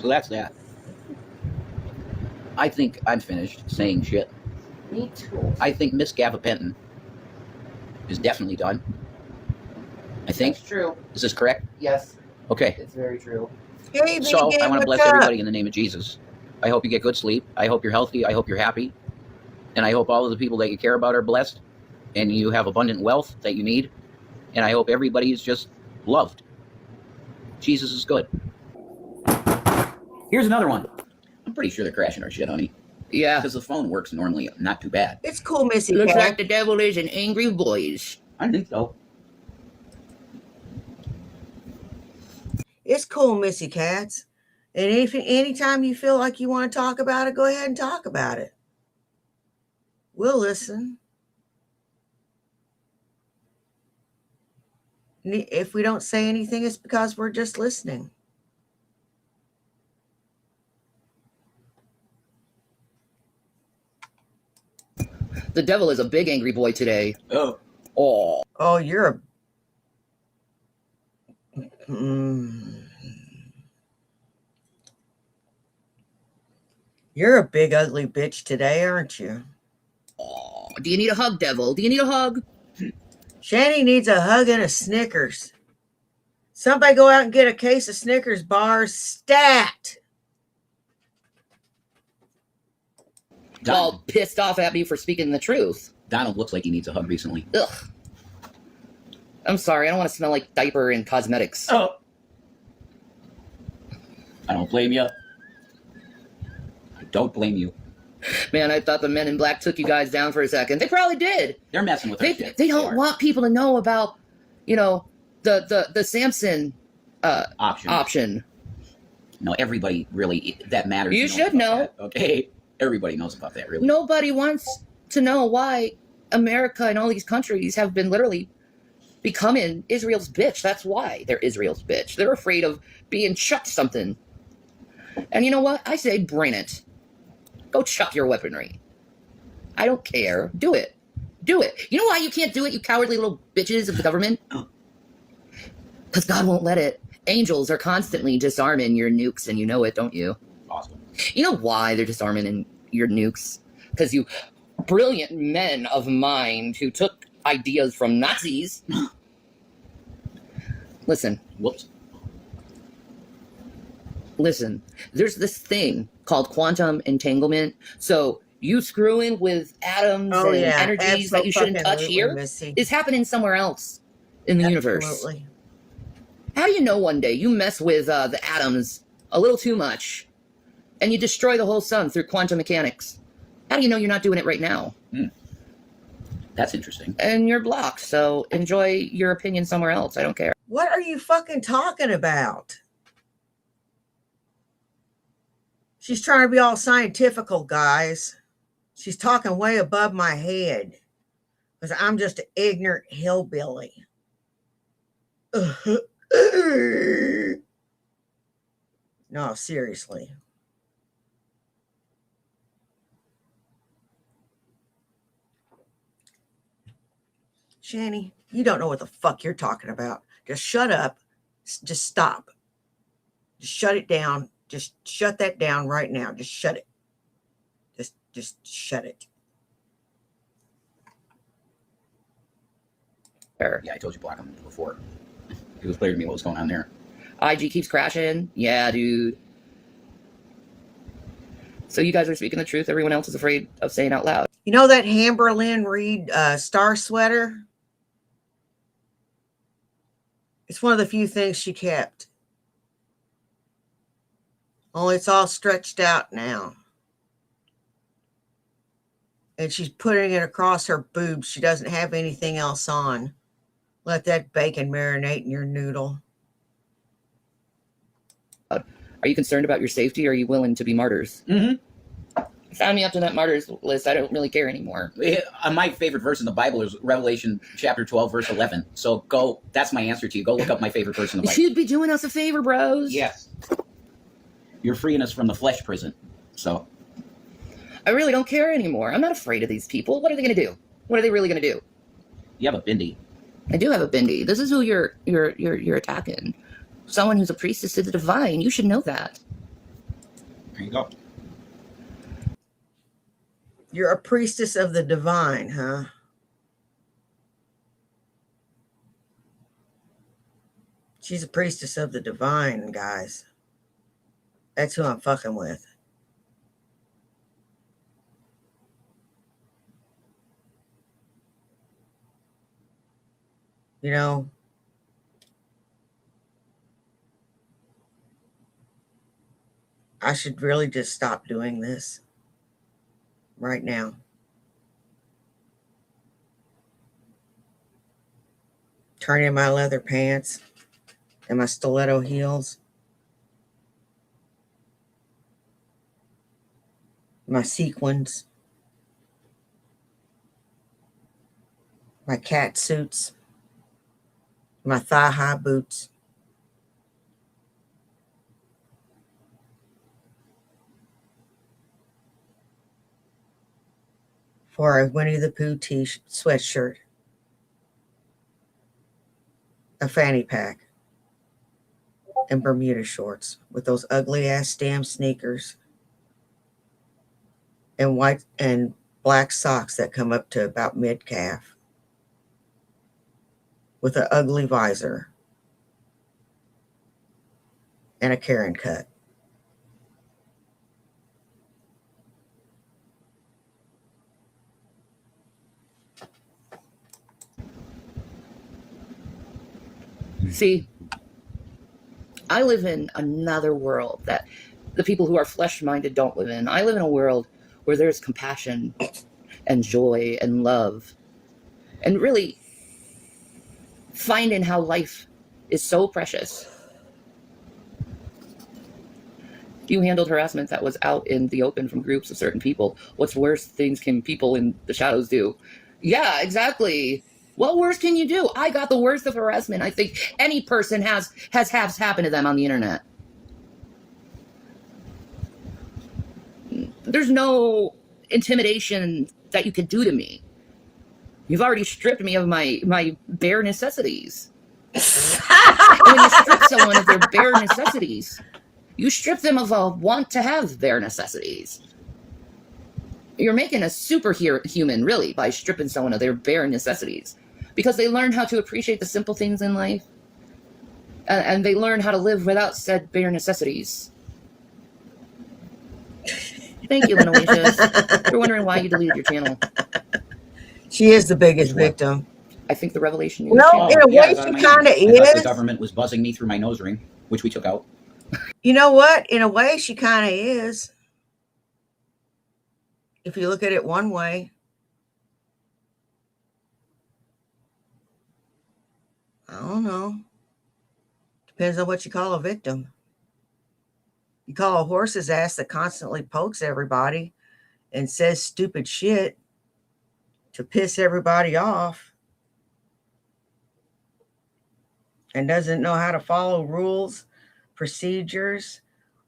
that's that. I think I'm finished saying shit. Me too. I think Miss Gabapentin is definitely done. I think. That's true. Is this correct? Yes, Okay. it's very true. Hey, So Megan, I want to bless what's up? everybody in the name of Jesus. I hope you get good sleep. I hope you're healthy. I hope you're happy. And I hope all of the people that you care about are blessed. And you have abundant wealth that you need. And I hope everybody is just loved. Jesus is good. Here's another one. I'm pretty sure they're crashing our shit, honey. Yeah. Because the phone works normally not too bad. It's cool, Missy Looks Cat. like the devil is an angry voice. I think so. It's cool, Missy Cats. And if anytime you feel like you want to talk about it, go ahead and talk about it. We'll listen. If we don't say anything, it's because we're just listening. The devil is a big angry boy today. Oh, Oh, Oh, you're a. Mm. You're a big ugly bitch today, aren't you? oh. Do you need a hug, devil? Do you need a hug? Shanny needs a hug and a Snickers. Somebody go out and get a case of Snickers bars. Stat. All pissed off at me for speaking the truth. Donald looks like he needs a hug recently. Ugh. I'm sorry, I don't want to smell like diaper and cosmetics. Oh. I don't blame you. I don't blame you. Man, I thought the men in black took you guys down for a second. They probably did. They're messing with our They, shit. they don't want people to know about, you know, the Samson option. No, everybody really, that matters. You knows should about know. that, okay? Everybody knows about that, really. Nobody wants to know why America and all these countries have been literally becoming Israel's bitch. That's why they're Israel's bitch. They're afraid of being chucked something. And you know what? I say bring it. Go chuck your weaponry. I don't care. Do it. Do it. You know why you can't do it, you cowardly little bitches of the government? Because God won't let it. Angels are constantly disarming your nukes, and you know it, don't you? Awesome. You know why they're disarming your nukes? Because you brilliant men of mind who took ideas from Nazis. Listen. Whoops. Listen. There's this thing called quantum entanglement. So you screwing with atoms and energies that you shouldn't touch here is happening somewhere else in the universe. Absolutely. How do you know one day you mess with the atoms a little too much and you destroy the whole sun through quantum mechanics? How do you know you're not doing it right now? That's interesting. And you're blocked, so enjoy your opinion somewhere else. I don't care. What are you fucking talking about? She's trying to be all scientifical, guys. She's talking way above my head because I'm just an ignorant hillbilly. No, seriously. Shani, you don't know what the fuck you're talking about. Just shut up. Just stop. Just shut it down. Just shut that down right now. Just shut it. Just shut it. Yeah, I told you block him before. It was clear to me what was going on there. IG keeps crashing. Yeah, dude. So you guys are speaking the truth. Everyone else is afraid of saying out loud. You know that Hamberlin Reed star sweater? It's one of the few things she kept. Only it's all stretched out now. And she's putting it across her boobs. She doesn't have anything else on. Let that bacon marinate in your noodle. Are you concerned about your safety, or are you willing to be martyrs? Mm-hmm. Sign me up to that martyrs list. I don't really care anymore. My favorite verse in the Bible is Revelation chapter 12, verse 11. So go, that's my answer to you. Go look up my favorite verse in the Bible. You'd be doing us a favor, bros. Yes. You're freeing us from the flesh prison. So. I really don't care anymore. I'm not afraid of these people. What are they going to do? What are they really going to do? You have a bindi. I do have a bindi. This is who you're attacking. Someone who's a priestess of the divine. You should know that. There you go. You're a priestess of the divine, huh? She's a priestess of the divine, guys. That's who I'm fucking with. You know, I should really just stop doing this right now. Turn in my leather pants and my stiletto heels. My sequins. My cat suits. My thigh-high boots. for a Winnie the Pooh sweatshirt, a fanny pack, and Bermuda shorts with those ugly ass stem sneakers and white and black socks that come up to about mid calf with an ugly visor and a Karen cut. See, I live in another world that the people who are flesh-minded don't live in. I live in a world where there's compassion and joy and love, and really finding how life is so precious. You handled harassment that was out in the open from groups of certain people. What's worse things can people in the shadows do? Yeah, exactly. What worse can you do? I got the worst of harassment I think any person has happened to them on the internet. There's no intimidation that you could do to me. You've already stripped me of my bare necessities. And when you strip someone of their bare necessities, you strip them of a want to have bare necessities. You're making a superhuman, really, by stripping someone of their bare necessities. Because they learn how to appreciate the simple things in life. And they learn how to live without said bare necessities. Thank you, Lenoisius. You're wondering why you deleted your channel. She is the biggest victim. I think the revelation is... Well, in a way, she kind of I thought the is. government was buzzing me through my nose ring, which we took out. You know what? In a way, she kind of is. If you look at it one way. I don't know. Depends on what you call a victim. You call a horse's ass that constantly pokes everybody and says stupid shit to piss everybody off and doesn't know how to follow rules, procedures,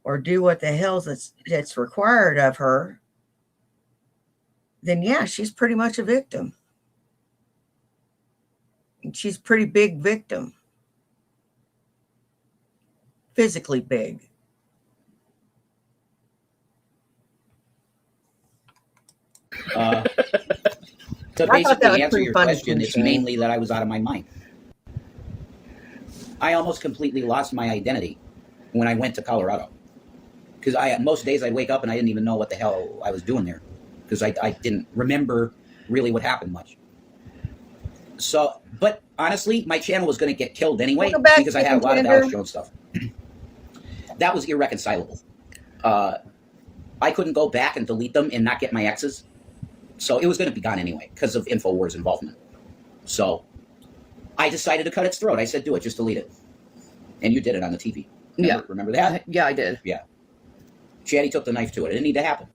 or do what the hell that's required of her, then yeah, she's pretty much a victim. And she's a pretty big victim. Physically big. To I thought that basically was answer pretty your funny question, too, it's Shane. mainly that I was out of my mind. I almost completely lost my identity when I went to Colorado. Because most days I'd wake up and I didn't even know what the hell I was doing there. Because I didn't remember really what happened much. So, but honestly, my channel was going to get killed anyway Welcome back, because I had a lot of Contender. Alex Jones stuff. That was irreconcilable. I couldn't go back and delete them and not get my exes. So it was going to be gone anyway because of InfoWars involvement. So I decided to cut its throat. I said, do it, just delete it. And you did it on the TV. Remember that? Yeah, I did. Yeah. Chatty took the knife to it. It didn't need to happen.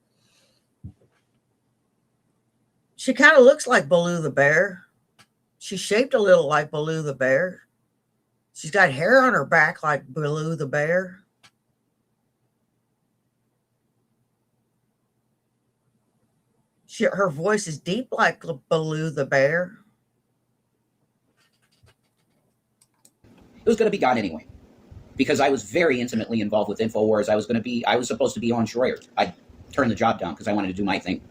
She kind of looks like Baloo the bear. She's shaped a little like Baloo the bear. She's got hair on her back like Baloo the bear. Her voice is deep like Baloo the bear. It was going to be gone anyway. Because I was very intimately involved with InfoWars. I was supposed to be on Schroyer. I turned the job down because I wanted to do my thing.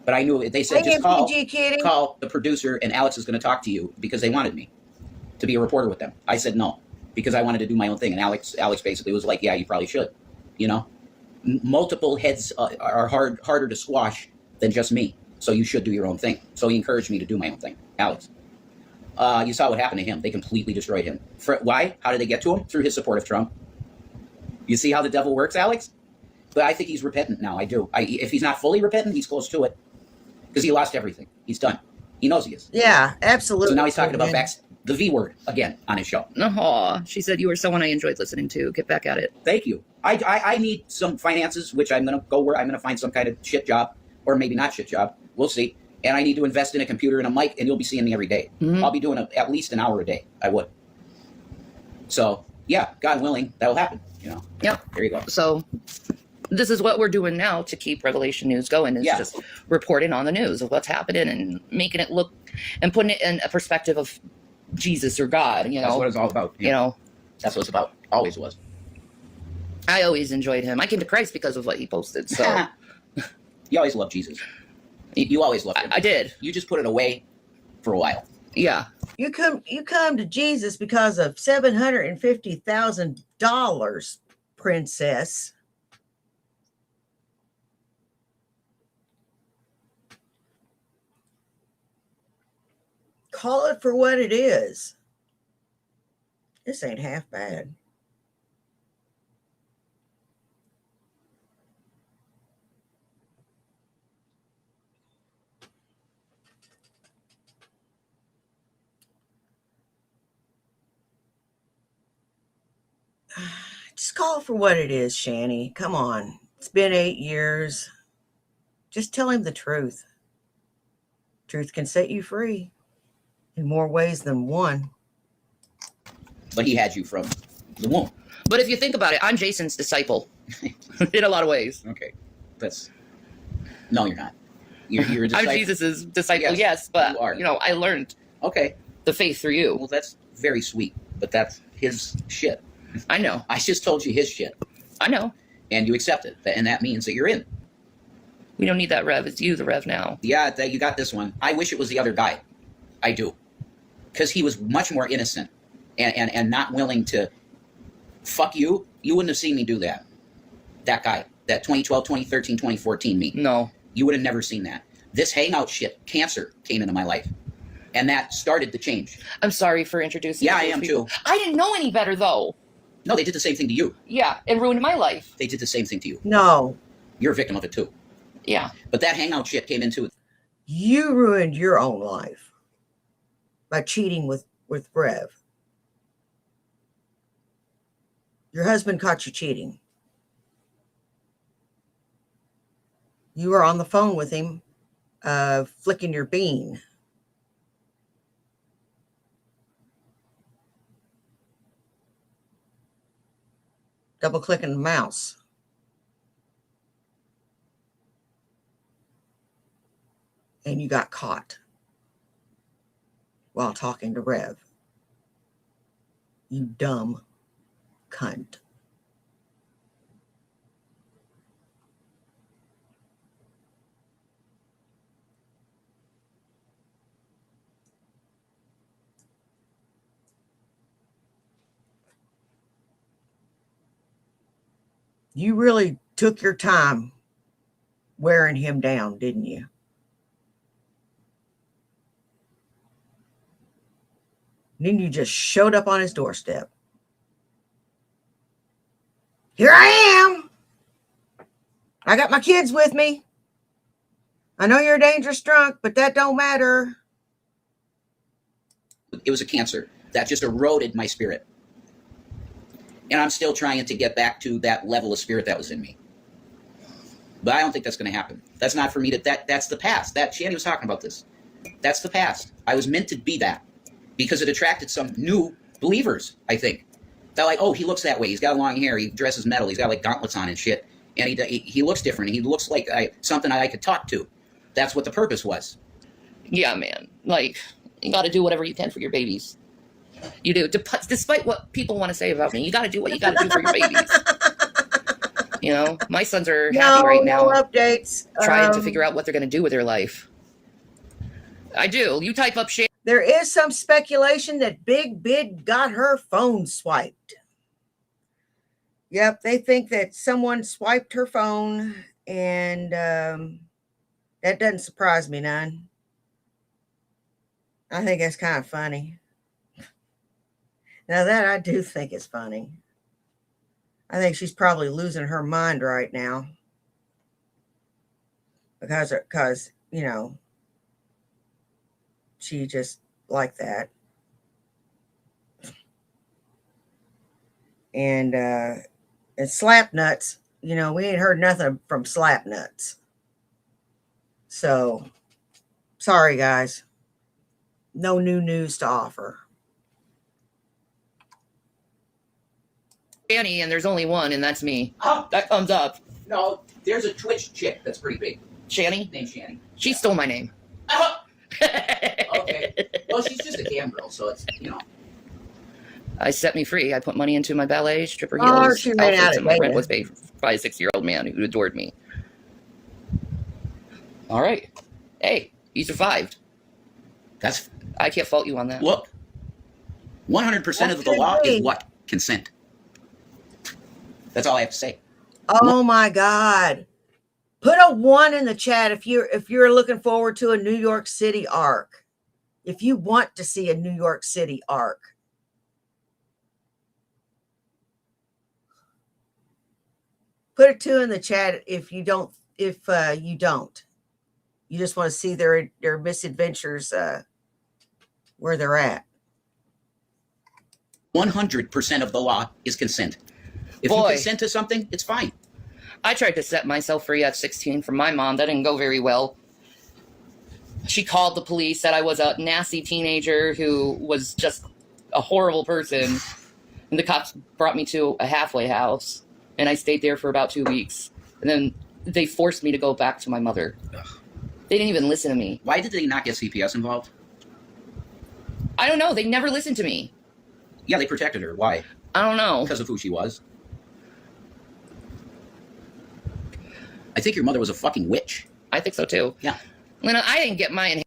But I knew they said, Hey, just call MPG Kitty. the producer and Alex is going to talk to you because they wanted me to be a reporter with them. I said no because I wanted to do my own thing. And Alex basically was like, yeah, you probably should. You know, multiple heads are harder to squash than just me. So you should do your own thing. So he encouraged me to do my own thing. Alex. You saw what happened to him. They completely destroyed him. Why? How did they get to him? Through his support of Trump. You see how the devil works, Alex? But I think he's repentant now. I do. If he's not fully repentant, he's close to it. Because he lost everything. He's done. He knows he is. Yeah, absolutely. So now he's talking about the V word again on his show. Aw, she said you were someone I enjoyed listening to. Get back at it. Thank you. I need some finances, which I'm going to go where I'm going to find some kind of shit job, or maybe not shit job. We'll see. And I need to invest in a computer and a mic, and you'll be seeing me every day. Mm-hmm. I'll be doing at least an hour a day. I would. So, yeah, God willing, that'll happen. You know. Yep. There you go. So This is what we're doing now to keep Revelation News going, is Yeah. just reporting on the news of what's happening and making it look and putting it in a perspective of Jesus or God, you That's know. what it's all about. You know, That's what it's about. Always was. I always enjoyed him. I came to Christ because of what he posted. So You always loved Jesus. You always loved him. I did. You just put it away for a while. Yeah. You come to Jesus because of $750,000, princess. Call it for what it is. This ain't half bad. Just call it for what it is, Shani. Come on. It's been 8 years. Just tell him the truth. Truth can set you free in more ways than one. But he had you from the womb. But if you think about it, I'm Jason's disciple in a lot of ways. Okay. No, you're not. You're a disciple. I'm Jesus's disciple, yes, but you are. I learned Okay. the faith through you. Well, that's very sweet, but that's his shit. I know. I just told you his shit, I know. and you accept it, and that means that you're in. We don't need that Rev. It's you, the Rev, now. Yeah, you got this one. I wish it was the other guy. I do. Because he was much more innocent and not willing to fuck you. You wouldn't have seen me do that. That guy. That 2012, 2013, 2014 me. No. You would have never seen that. This hangout shit, cancer, came into my life. And that started the change. I'm sorry for introducing Yeah, you I to am these people. too. I didn't know any better, though. No, they did the same thing to you. Yeah, it ruined my life. They did the same thing to you. No, You're a victim of it too. Yeah. But that hangout shit came into it. you ruined your own life by cheating with Rev. Your husband caught you cheating. You were on the phone with him, flicking your bean. Double clicking the mouse. And you got caught while talking to Rev. You dumb cunt. You really took your time wearing him down, didn't you? And then you just showed up on his doorstep. Here I am. I got my kids with me. I know you're a dangerous drunk, but that don't matter. It was a cancer that just eroded my spirit. And I'm still trying to get back to that level of spirit that was in me. But I don't think that's going to happen. That's not for me. That's the past. That Shani was talking about this. That's the past. I was meant to be that because it attracted some new believers, I think. They're like, oh, he looks that way. He's got long hair. He dresses metal. He's got like gauntlets on and shit. And he looks different. He looks like something I could talk to. That's what the purpose was. Yeah, man. Like, you got to do whatever you can for your babies. You do. Despite what people want to say about me, you got to do what you got to do for your babies. You know, my sons are happy right now. No updates. Trying to figure out what they're going to do with their life. I do. You type up shit. There is some speculation that Big Bid got her phone swiped. Yep, they think that someone swiped her phone, and that doesn't surprise me none. I think that's kind of funny. Now that I do think is funny. I think she's probably losing her mind right now. Because you know, she just like that. And Slapnuts, you know, we ain't heard nothing from Slapnuts. So, sorry guys. No new news to offer. Annie, and there's only one, and that's me. That comes up. No, there's a Twitch chick that's pretty big. Shanny? Named Shanny. She stole my name. Oh, okay. Well, she's just a cam girl, so it's, I set me free. I put money into my ballet, stripper Oh, heels, she ran out outfits, of and my rent data. was paid by a 6-year-old man who adored me. All right. Hey, you survived. That's, I can't fault you on that. look, 100% of the law is what? Consent. That's all I have to say. Oh my God. Put a 1 in the chat if you're looking forward to a New York City arc. If you want to see a New York City arc. Put a 2 in the chat if you don't. You just want to see their misadventures where they're at. 100% of the law is consent. If Boy. you consent to something, it's fine. I tried to set myself free at 16 from my mom. That didn't go very well. She called the police, said I was a nasty teenager who was just a horrible person. And the cops brought me to a halfway house. And I stayed there for about 2 weeks. And then they forced me to go back to my mother. Ugh. They didn't even listen to me. Why did they not get CPS involved? I don't know. They never listened to me. Yeah, they protected her. Why? I don't know. Because of who she was. I think your mother was a fucking witch. I think so too. Yeah. Lena, I didn't get my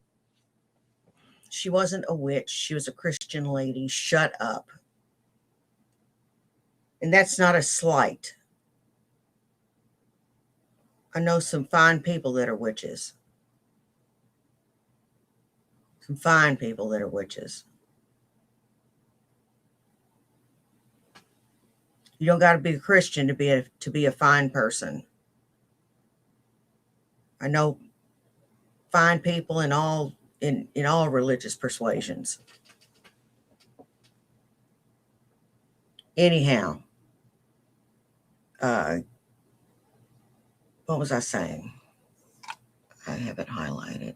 She wasn't a witch. She was a Christian lady. Shut up. And that's not a slight. I know some fine people that are witches. Some fine people that are witches. You don't got to be a Christian to be a fine person. I know fine people in all religious persuasions. Anyhow, what was I saying? I have it highlighted.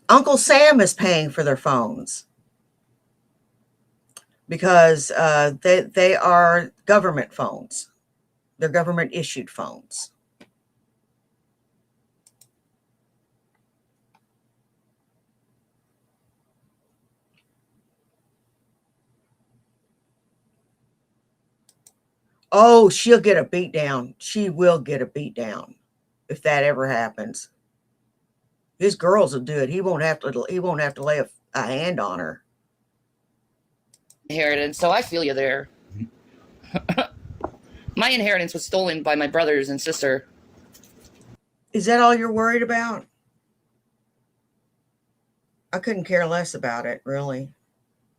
Uncle Sam is paying for their phones because they are government phones. They're government issued phones. Oh, she'll get a beat down. She will get a beat down if that ever happens. His girls will do it. He won't have to lay a hand on her. inheritance, so I feel you there. My inheritance was stolen by my brothers and sister. Is that all you're worried about? I couldn't care less about it, really.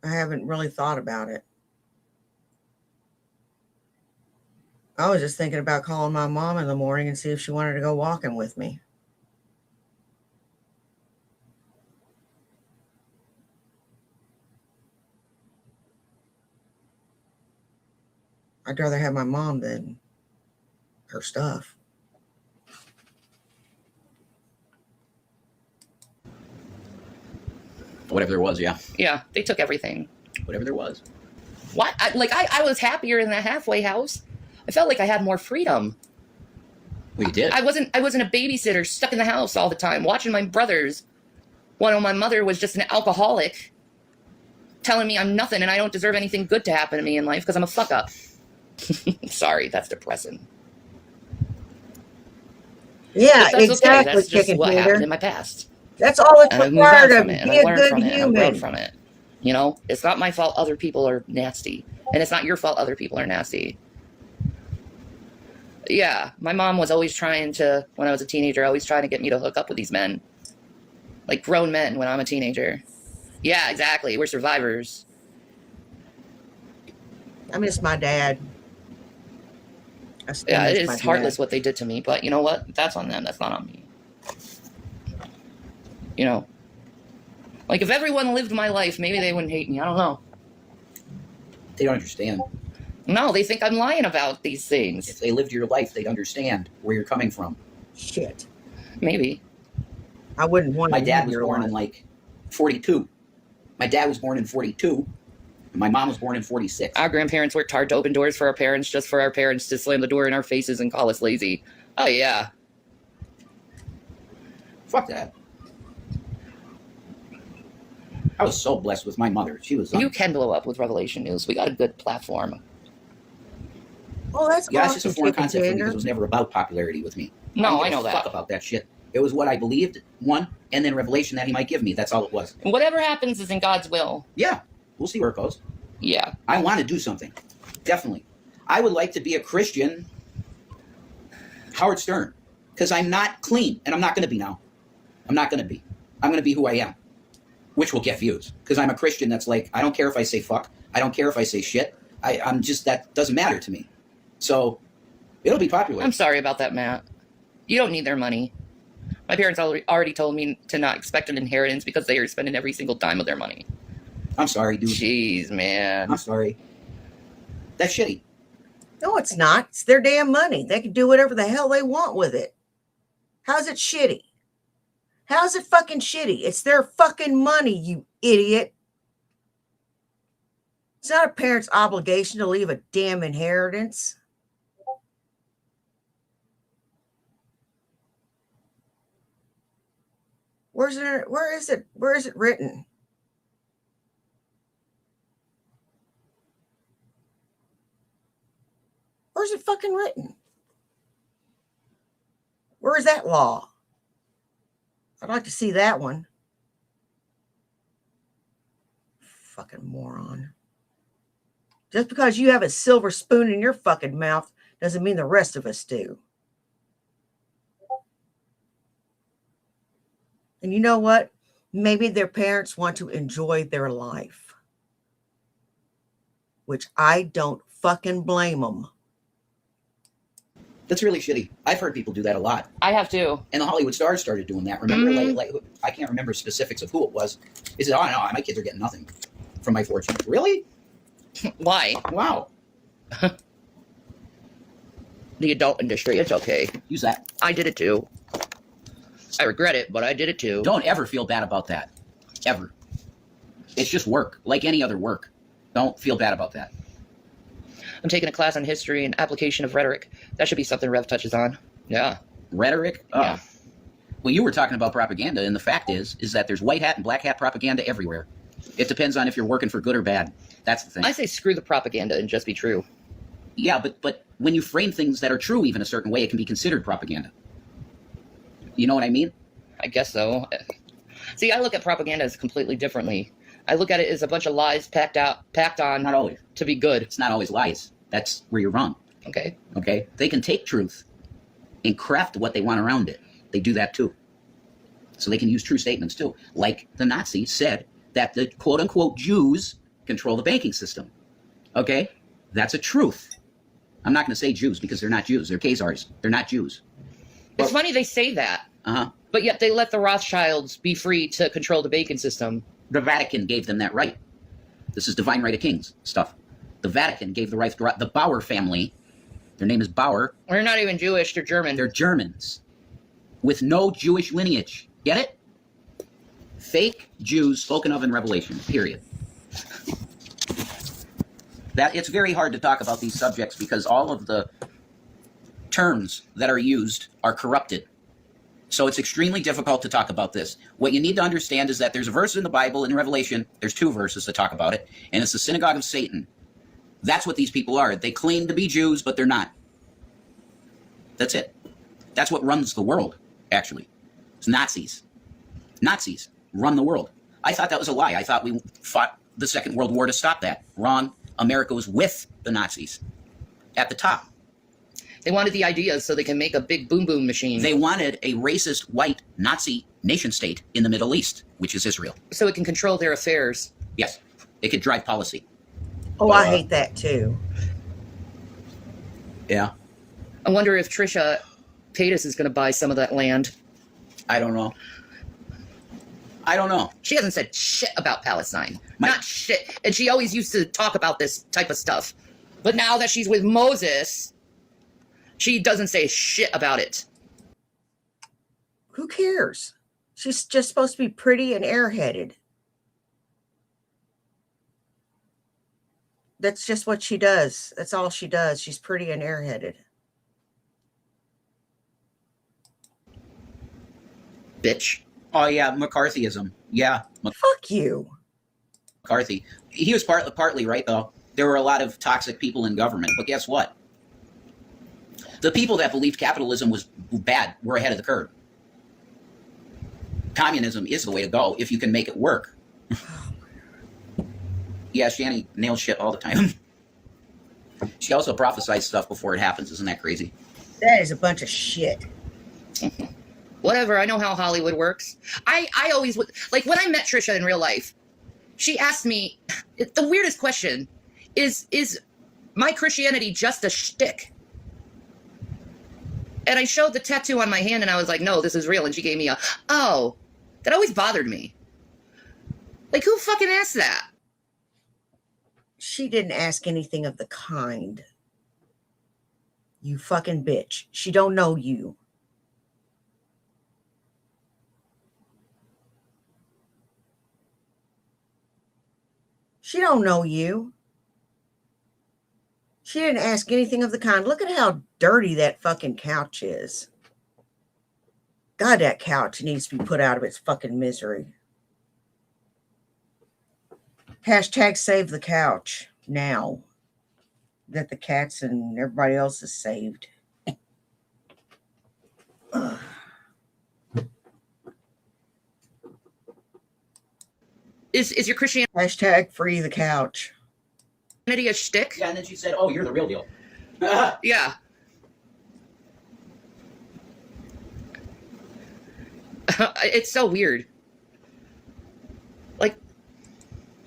I haven't really thought about it. I was just thinking about calling my mom in the morning and see if she wanted to go walking with me. I'd rather have my mom than her stuff. Whatever there was, yeah. Yeah, they took everything. Whatever there was. What? I was happier in that halfway house. I felt like I had more freedom. Well, you did. I wasn't a babysitter stuck in the house all the time watching my brothers. While my mother was just an alcoholic, telling me I'm nothing and I don't deserve anything good to happen to me in life because I'm a fuck up. Sorry, that's depressing. Yeah, But that's exactly. okay. That's just Chicken what Peter. happened in my past. That's all it's And I've moved required on of from it, and be I a learned good from it, and I grown human. from it. You know, it's not my fault other people are nasty, and it's not your fault other people are nasty. Yeah, my mom was always trying to, when I was a teenager, always trying to get me to hook up with these men. Like grown men when I'm a teenager. Yeah, exactly. We're survivors. I miss my dad. I still Yeah, miss it my is dad. heartless what they did to me, but you know what? That's on them. That's not on me. You know? Like, if everyone lived my life, maybe they wouldn't hate me. I don't know. They don't understand. No, they think I'm lying about these If things. they lived your life, they'd understand where you're coming from. Shit. Maybe. I wouldn't want My to dad live was your born life. in like 42. My dad was born in 42. My mom was born in 46. Our grandparents worked hard to open doors for our parents, just for our parents to slam the door in our faces and call us lazy. Oh, yeah. Fuck that. I was so blessed with my mother. She was. You can blow up with Revelation News. We got a good platform. Oh, that's Yeah, awesome. it's just a foreign Chicken concept for me Tender. because it was never about popularity with me. No, don't I give know a that. Fuck about that shit. It was what I believed, one, and then revelation that he might give me. That's all it was. Whatever happens is in God's will. Yeah, we'll see where it goes. Yeah. I want to do something. Definitely. I would like to be a Christian Howard Stern because I'm not clean, and I'm not going to be now. I'm not going to be. I'm going to be who I am, which will get views because I'm a Christian that's like, I don't care if I say fuck. I don't care if I say shit. I'm just, that doesn't matter to me. So it'll be popular. I'm sorry about that, Matt. You don't need their money. My parents already told me to not expect an inheritance because they are spending every single dime of their money. I'm sorry, dude. Jeez, man. I'm sorry. That's shitty. No, it's not. It's their damn money. They can do whatever the hell they want with it. How's it shitty? How's it fucking shitty? It's their fucking money, you idiot. It's not a parent's obligation to leave a damn inheritance. Where is it written? Where's it fucking written? Where is that law? I'd like to see that one. Fucking moron. Just because you have a silver spoon in your fucking mouth doesn't mean the rest of us do. And you know what? Maybe their parents want to enjoy their life, which I don't fucking blame them. That's really shitty. I've heard people do that a lot. I have too. And the Hollywood stars started doing that. Remember, Mhm. like I can't remember specifics of who it was. He said, "Oh no, my kids are getting nothing from my fortune." Really? Why? Wow. The adult industry. It's okay. Use that. I did it too. I regret it, but I did it too. Don't ever feel bad about that. Ever. It's just work, like any other work. Don't feel bad about that. I'm taking a class on history and application of rhetoric. That should be something Rev touches on. Yeah. Rhetoric? Yeah. Well, you were talking about propaganda, and the fact is that there's white hat and black hat propaganda everywhere. It depends on if you're working for good or bad. That's the thing. I say screw the propaganda and just be true. Yeah, but when you frame things that are true even a certain way, it can be considered propaganda. You know what I mean? I guess so. See, I look at propaganda as completely differently. I look at it as a bunch of lies packed on Not always. to be good. It's not always lies. That's where you're wrong. Okay. Okay? They can take truth and craft what they want around it. They do that too. So they can use true statements too. Like the Nazis said that the quote unquote Jews control the banking system. Okay? That's a truth. I'm not going to say Jews because they're not Jews. They're Khazars. They're not Jews. It's funny they say that, Uh-huh. but yet they let the Rothschilds be free to control the banking system. The Vatican gave them that right. This is divine right of kings stuff. The Vatican gave the right to the Bauer family. Their name is Bauer. They're not even Jewish, they're German. They're Germans with no Jewish lineage. Get it? Fake Jews spoken of in Revelation, period. That it's very hard to talk about these subjects because all of the terms that are used are corrupted. So it's extremely difficult to talk about this. What you need to understand is that there's a verse in the Bible in Revelation. There's two verses that talk about it, and it's the synagogue of Satan. That's what these people are. They claim to be Jews, but they're not. That's it. That's what runs the world, actually. It's Nazis. Nazis run the world. I thought that was a lie. I thought we fought the Second World War to stop that. Wrong. America was with the Nazis at the top. They wanted the ideas so they can make a big boom boom machine. They wanted a racist white Nazi nation state in the Middle East, which is Israel. So it can control their affairs. Yes. It could drive policy. Oh, I hate that too. Yeah. I wonder if Trisha Paytas is going to buy some of that land. I don't know. I don't know. She hasn't said shit about Palestine. My- Not shit. And she always used to talk about this type of stuff. But now that she's with Moses, she doesn't say shit about it. Who cares? She's just supposed to be pretty and airheaded. That's just what she does. That's all she does. She's pretty and airheaded. Bitch. Oh yeah, McCarthyism. Yeah, Fuck you. McCarthy. He was partly right though. There were a lot of toxic people in government, but guess what? The people that believed capitalism was bad were ahead of the curve. Communism is the way to go if you can make it work. Yeah, Shani nails shit all the time. She also prophesies stuff before it happens. Isn't that crazy? That is a bunch of shit. Whatever. I know how Hollywood works. I always would, like, when I met Trisha in real life, she asked me the weirdest question: is my Christianity just a shtick? And I showed the tattoo on my hand, and I was like, no, this is real. And she gave me a, oh. That always bothered me. Like, who fucking asked that? She didn't ask anything of the kind. You fucking bitch. She don't know you. She don't know you. She didn't ask anything of the kind. Look at how dirty that fucking couch is. God, that couch needs to be put out of its fucking misery. Hashtag save the couch now that the cats and everybody else is saved. Is your Christianity Hashtag free the couch. a shtick? Yeah, and then she said, "Oh, you're the real deal." Yeah. It's so weird. Like,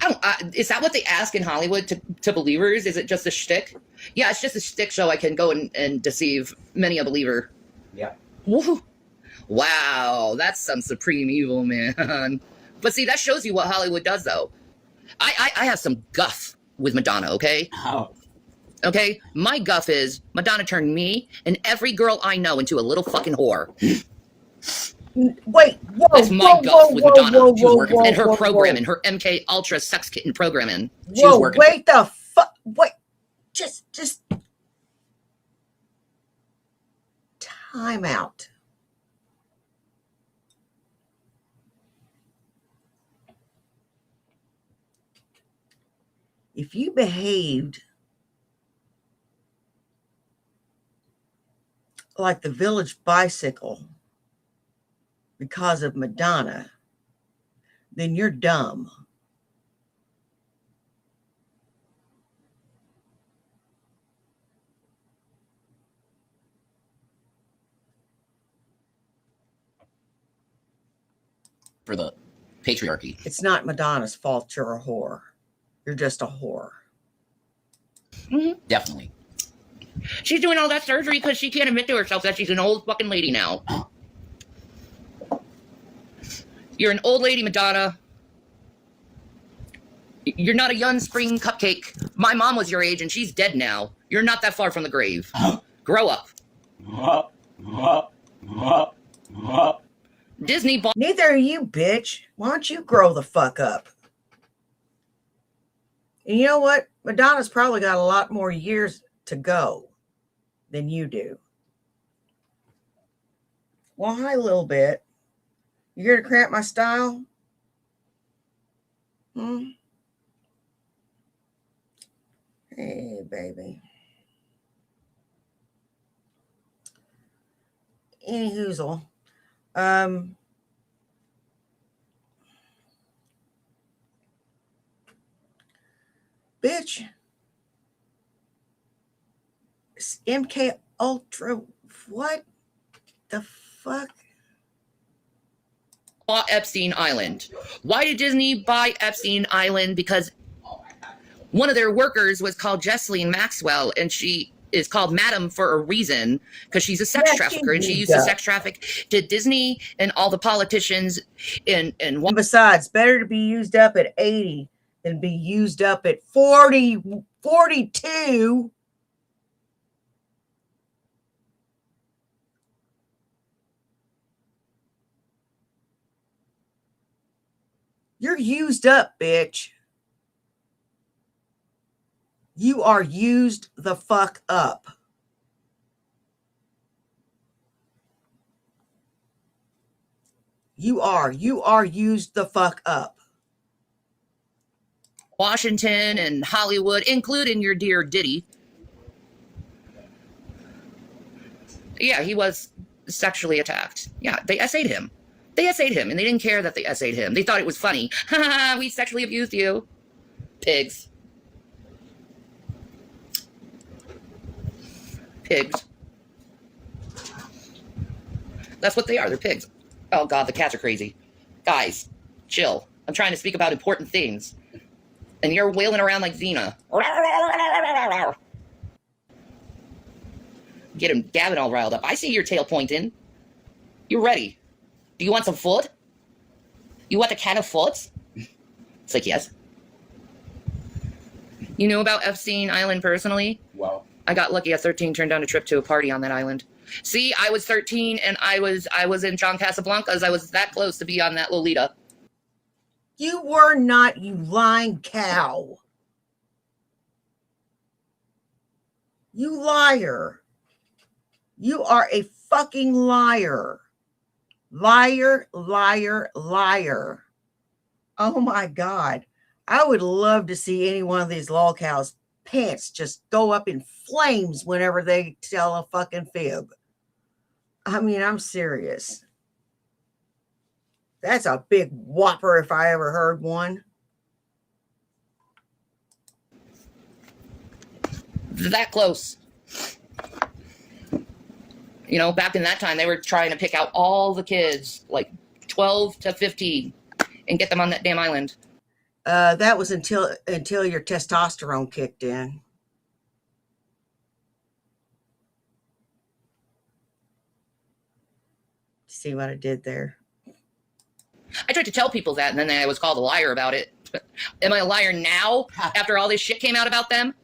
I don't. Is that what they ask in Hollywood to believers? Is it just a shtick? Yeah, it's just a shtick so I can go and deceive many a believer. Yeah. Whoa. Wow, that's some supreme evil, man. But see, that shows you what Hollywood does, though. I have some guff with Madonna, okay? Oh. Okay? My guff is Madonna turned me and every girl I know into a little fucking whore. Wait, whoa, That's my whoa, guff whoa, with whoa, Madonna. whoa, She was whoa, working whoa, And her whoa, programming, her MK Ultra sex kitten programming. She was Whoa, working. wait the fuck, wait, just time out. If you behaved like the Village Bicycle because of Madonna, then you're dumb. For the patriarchy. It's not Madonna's fault you're a whore. You're just a whore. Definitely. She's doing all that surgery because she can't admit to herself that she's an old fucking lady now. You're an old lady, Madonna. You're not a young spring cupcake. My mom was your age and she's dead now. You're not that far from the grave. Grow up. Disney bought Neither are you, bitch. Why don't you grow the fuck up? And you know what? Madonna's probably got a lot more years to go than you do. Well, hi, little bit. You here to cramp my style? Hey, baby. Any hoozle. Bitch. It's MK Ultra. What the fuck? Epstein Island. Why did Disney buy Epstein Island? Because one of their workers was called Jesselyn Maxwell, and she is called Madam for a reason, because she's a sex trafficker, and she used to sex traffic to Disney and all the politicians and And besides, better to be used up at 80 than be used up at 40, 42. You're used up, bitch. You are used the fuck up. You are used the fuck up. Washington and Hollywood, including your dear Diddy. Yeah, he was sexually attacked. Yeah, they essayed him. They essayed him, and they didn't care that they essayed him. They thought it was funny. Ha ha, we sexually abused you. Pigs. Pigs. That's what they are. They're pigs. Oh, God, the cats are crazy. Guys, chill. I'm trying to speak about important things. And you're wailing around like Xena. Get him, Gavin all riled up. I see your tail pointing. You ready? Do you want some food? You want a can of food? It's like, yes. You know about Epstein Island personally? Wow. I got lucky at 13, turned down a trip to a party on that island. See, I was 13 and I was in John Casablancas. I was that close to be on that Lolita. You were not, you lying cow. You liar. You are a fucking liar. Liar, liar, liar. Oh my God. I would love to see any one of these lolcows' pants just go up in flames whenever they tell a fucking fib. I mean, I'm serious. That's a big whopper if I ever heard one. That close. You know, back in that time, they were trying to pick out all the kids, like 12 to 15, and get them on that damn island. That was until your testosterone kicked in. See what I did there? I tried to tell people that, and then I was called a liar about it. Am I a liar now, after all this shit came out about them?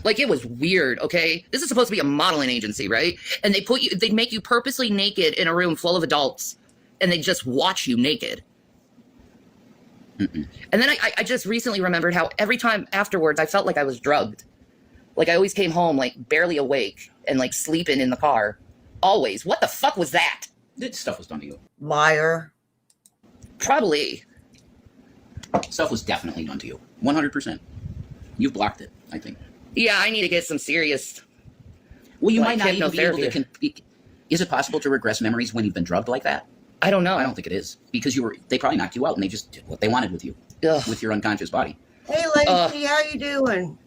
Like, it was weird, okay? This is supposed to be a modeling agency, right? And they'd make you purposely naked in a room full of adults, and they just watch you naked. Mm-mm. And then I just recently remembered how every time afterwards I felt like I was drugged. Like, I always came home, like, barely awake and, like, sleeping in the car. Always. What the fuck was that? This stuff was done to you. Liar. Probably. Stuff was definitely done to you. 100%. You've blocked it, I think. Yeah, I need to get some serious... Well, you like might not even be able hypnotherapy. to... Is it possible to regress memories when you've been drugged like that? I don't know. I don't think it is. Because they probably knocked you out and they just did what they wanted with you. Ugh. With your unconscious body. Hey, Lacey, how you doing?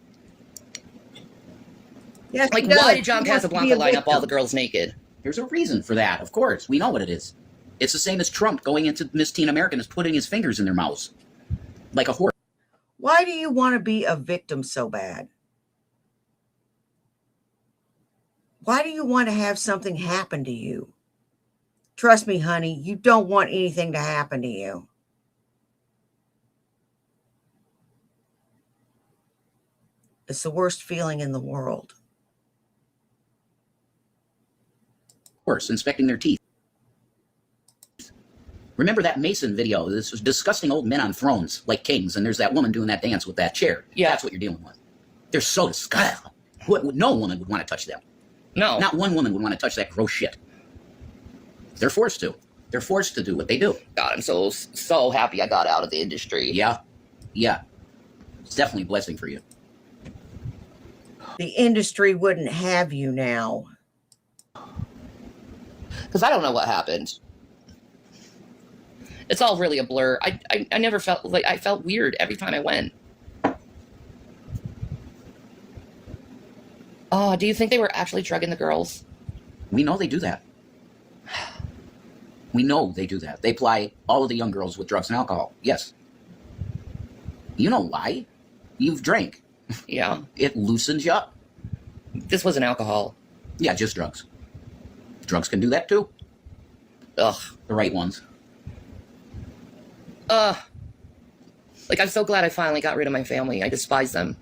Yes, Like, he does. why did John He wants to be Casablanca a line up all victim. the girls naked? There's a reason for that, of course. We know what it is. It's the same as Trump going into Miss Teen America and putting his fingers in their mouths. Like a horse. Why do you want to be a victim so bad? Why do you want to have something happen to you? Trust me, honey, you don't want anything to happen to you. It's the worst feeling in the world. Horse inspecting their teeth. Remember that Mason video? This was disgusting old men on thrones like kings, and there's that woman doing that dance with that chair. Yeah. That's what you're dealing with. They're so disgusting. No woman would want to touch them. No. Not one woman would want to touch that gross shit. They're forced to. They're forced to do what they do. God, I'm so happy I got out of the industry. Yeah. Yeah. It's definitely a blessing for you. The industry wouldn't have you now. Because I don't know what happened. It's all really a blur. I never felt like... I felt weird every time I went. Oh, do you think they were actually drugging the girls? We know they do that. We know they do that. They ply all of the young girls with drugs and alcohol. Yes. You know why? You've drank. Yeah. It loosens you up. This wasn't alcohol. Yeah, just drugs. Drugs can do that too. Ugh. The right ones. Like, I'm so glad I finally got rid of my family. I despise them.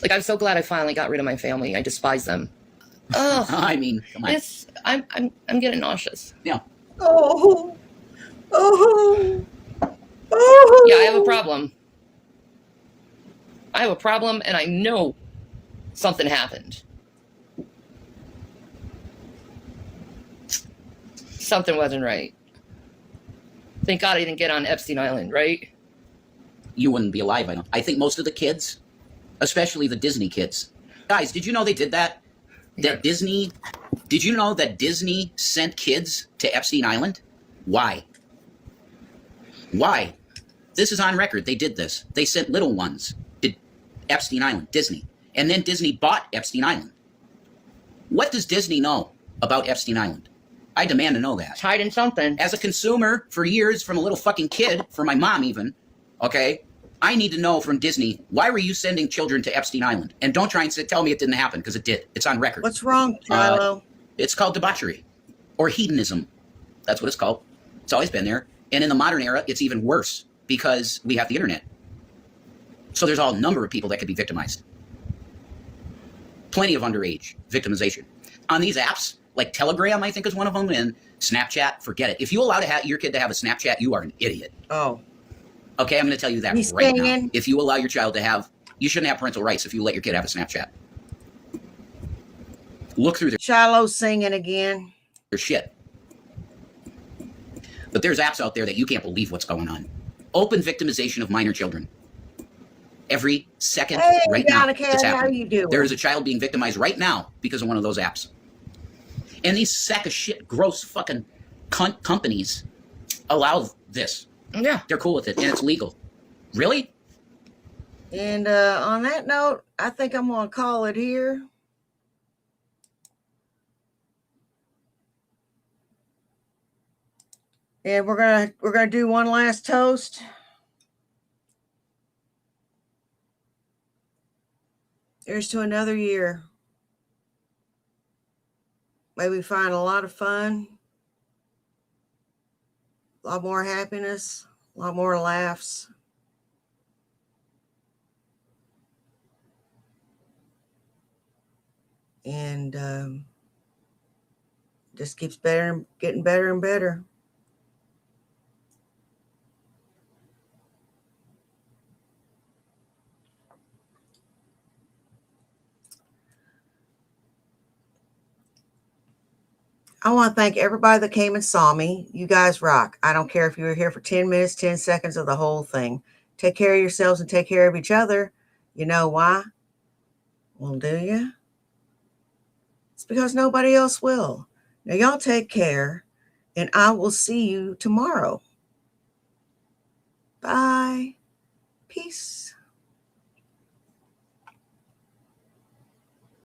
Like, I'm so glad I finally got rid of my family. I despise them. Ugh. I mean, come on. I'm getting nauseous. Yeah. Oh, Oh. Oh. Yeah, I have a problem. I have a problem, and I know something happened. Something wasn't right. Thank God I didn't get on Epstein Island, right? You wouldn't be alive, I don't. I think most of the kids, especially the Disney kids. Guys, did you know they did that? Did you know that Disney sent kids to Epstein Island? Why? Why? This is on record. They did this. They sent little ones to Epstein Island, Disney. And then Disney bought Epstein Island. What does Disney know about Epstein Island? I demand to know that. It's hiding something. As a consumer for years, from a little fucking kid, for my mom even, okay, I need to know from Disney, why were you sending children to Epstein Island? And don't try and tell me it didn't happen, because it did. It's on record. What's wrong, Shiloh? It's called debauchery or hedonism. That's what it's called. It's always been there. And in the modern era, it's even worse because we have the internet. So there's a number of people that could be victimized. Plenty of underage victimization. On these apps, like Telegram, I think is one of them, and Snapchat, forget it. If you allow your kid to have a Snapchat, you are an idiot. Oh. Okay, I'm going to tell you that He's right saying, now. If you allow your child to have, you shouldn't have parental rights if you let your kid have a Snapchat. Look through Shiloh singing again. their shit. But there's apps out there that you can't believe what's going on. Open victimization of minor children. Every second, Hey, right now, Donica, it's how happening. you doing? There is a child being victimized right now because of one of those apps. And these sack of shit, gross fucking cunt companies allow this. Yeah. They're cool with it, and it's legal. Really? And on that note, I think I'm going to call it here. And we're gonna do one last toast. Here's to another year. May we find a lot of fun, a lot more happiness, a lot more laughs. And just keeps getting better and better. I want to thank everybody that came and saw me. You guys rock. I don't care if you were here for 10 minutes, 10 seconds, or the whole thing. Take care of yourselves and take care of each other. You know why? Well, do you? It's because nobody else will. Now, y'all take care, and I will see you tomorrow. Bye. Peace.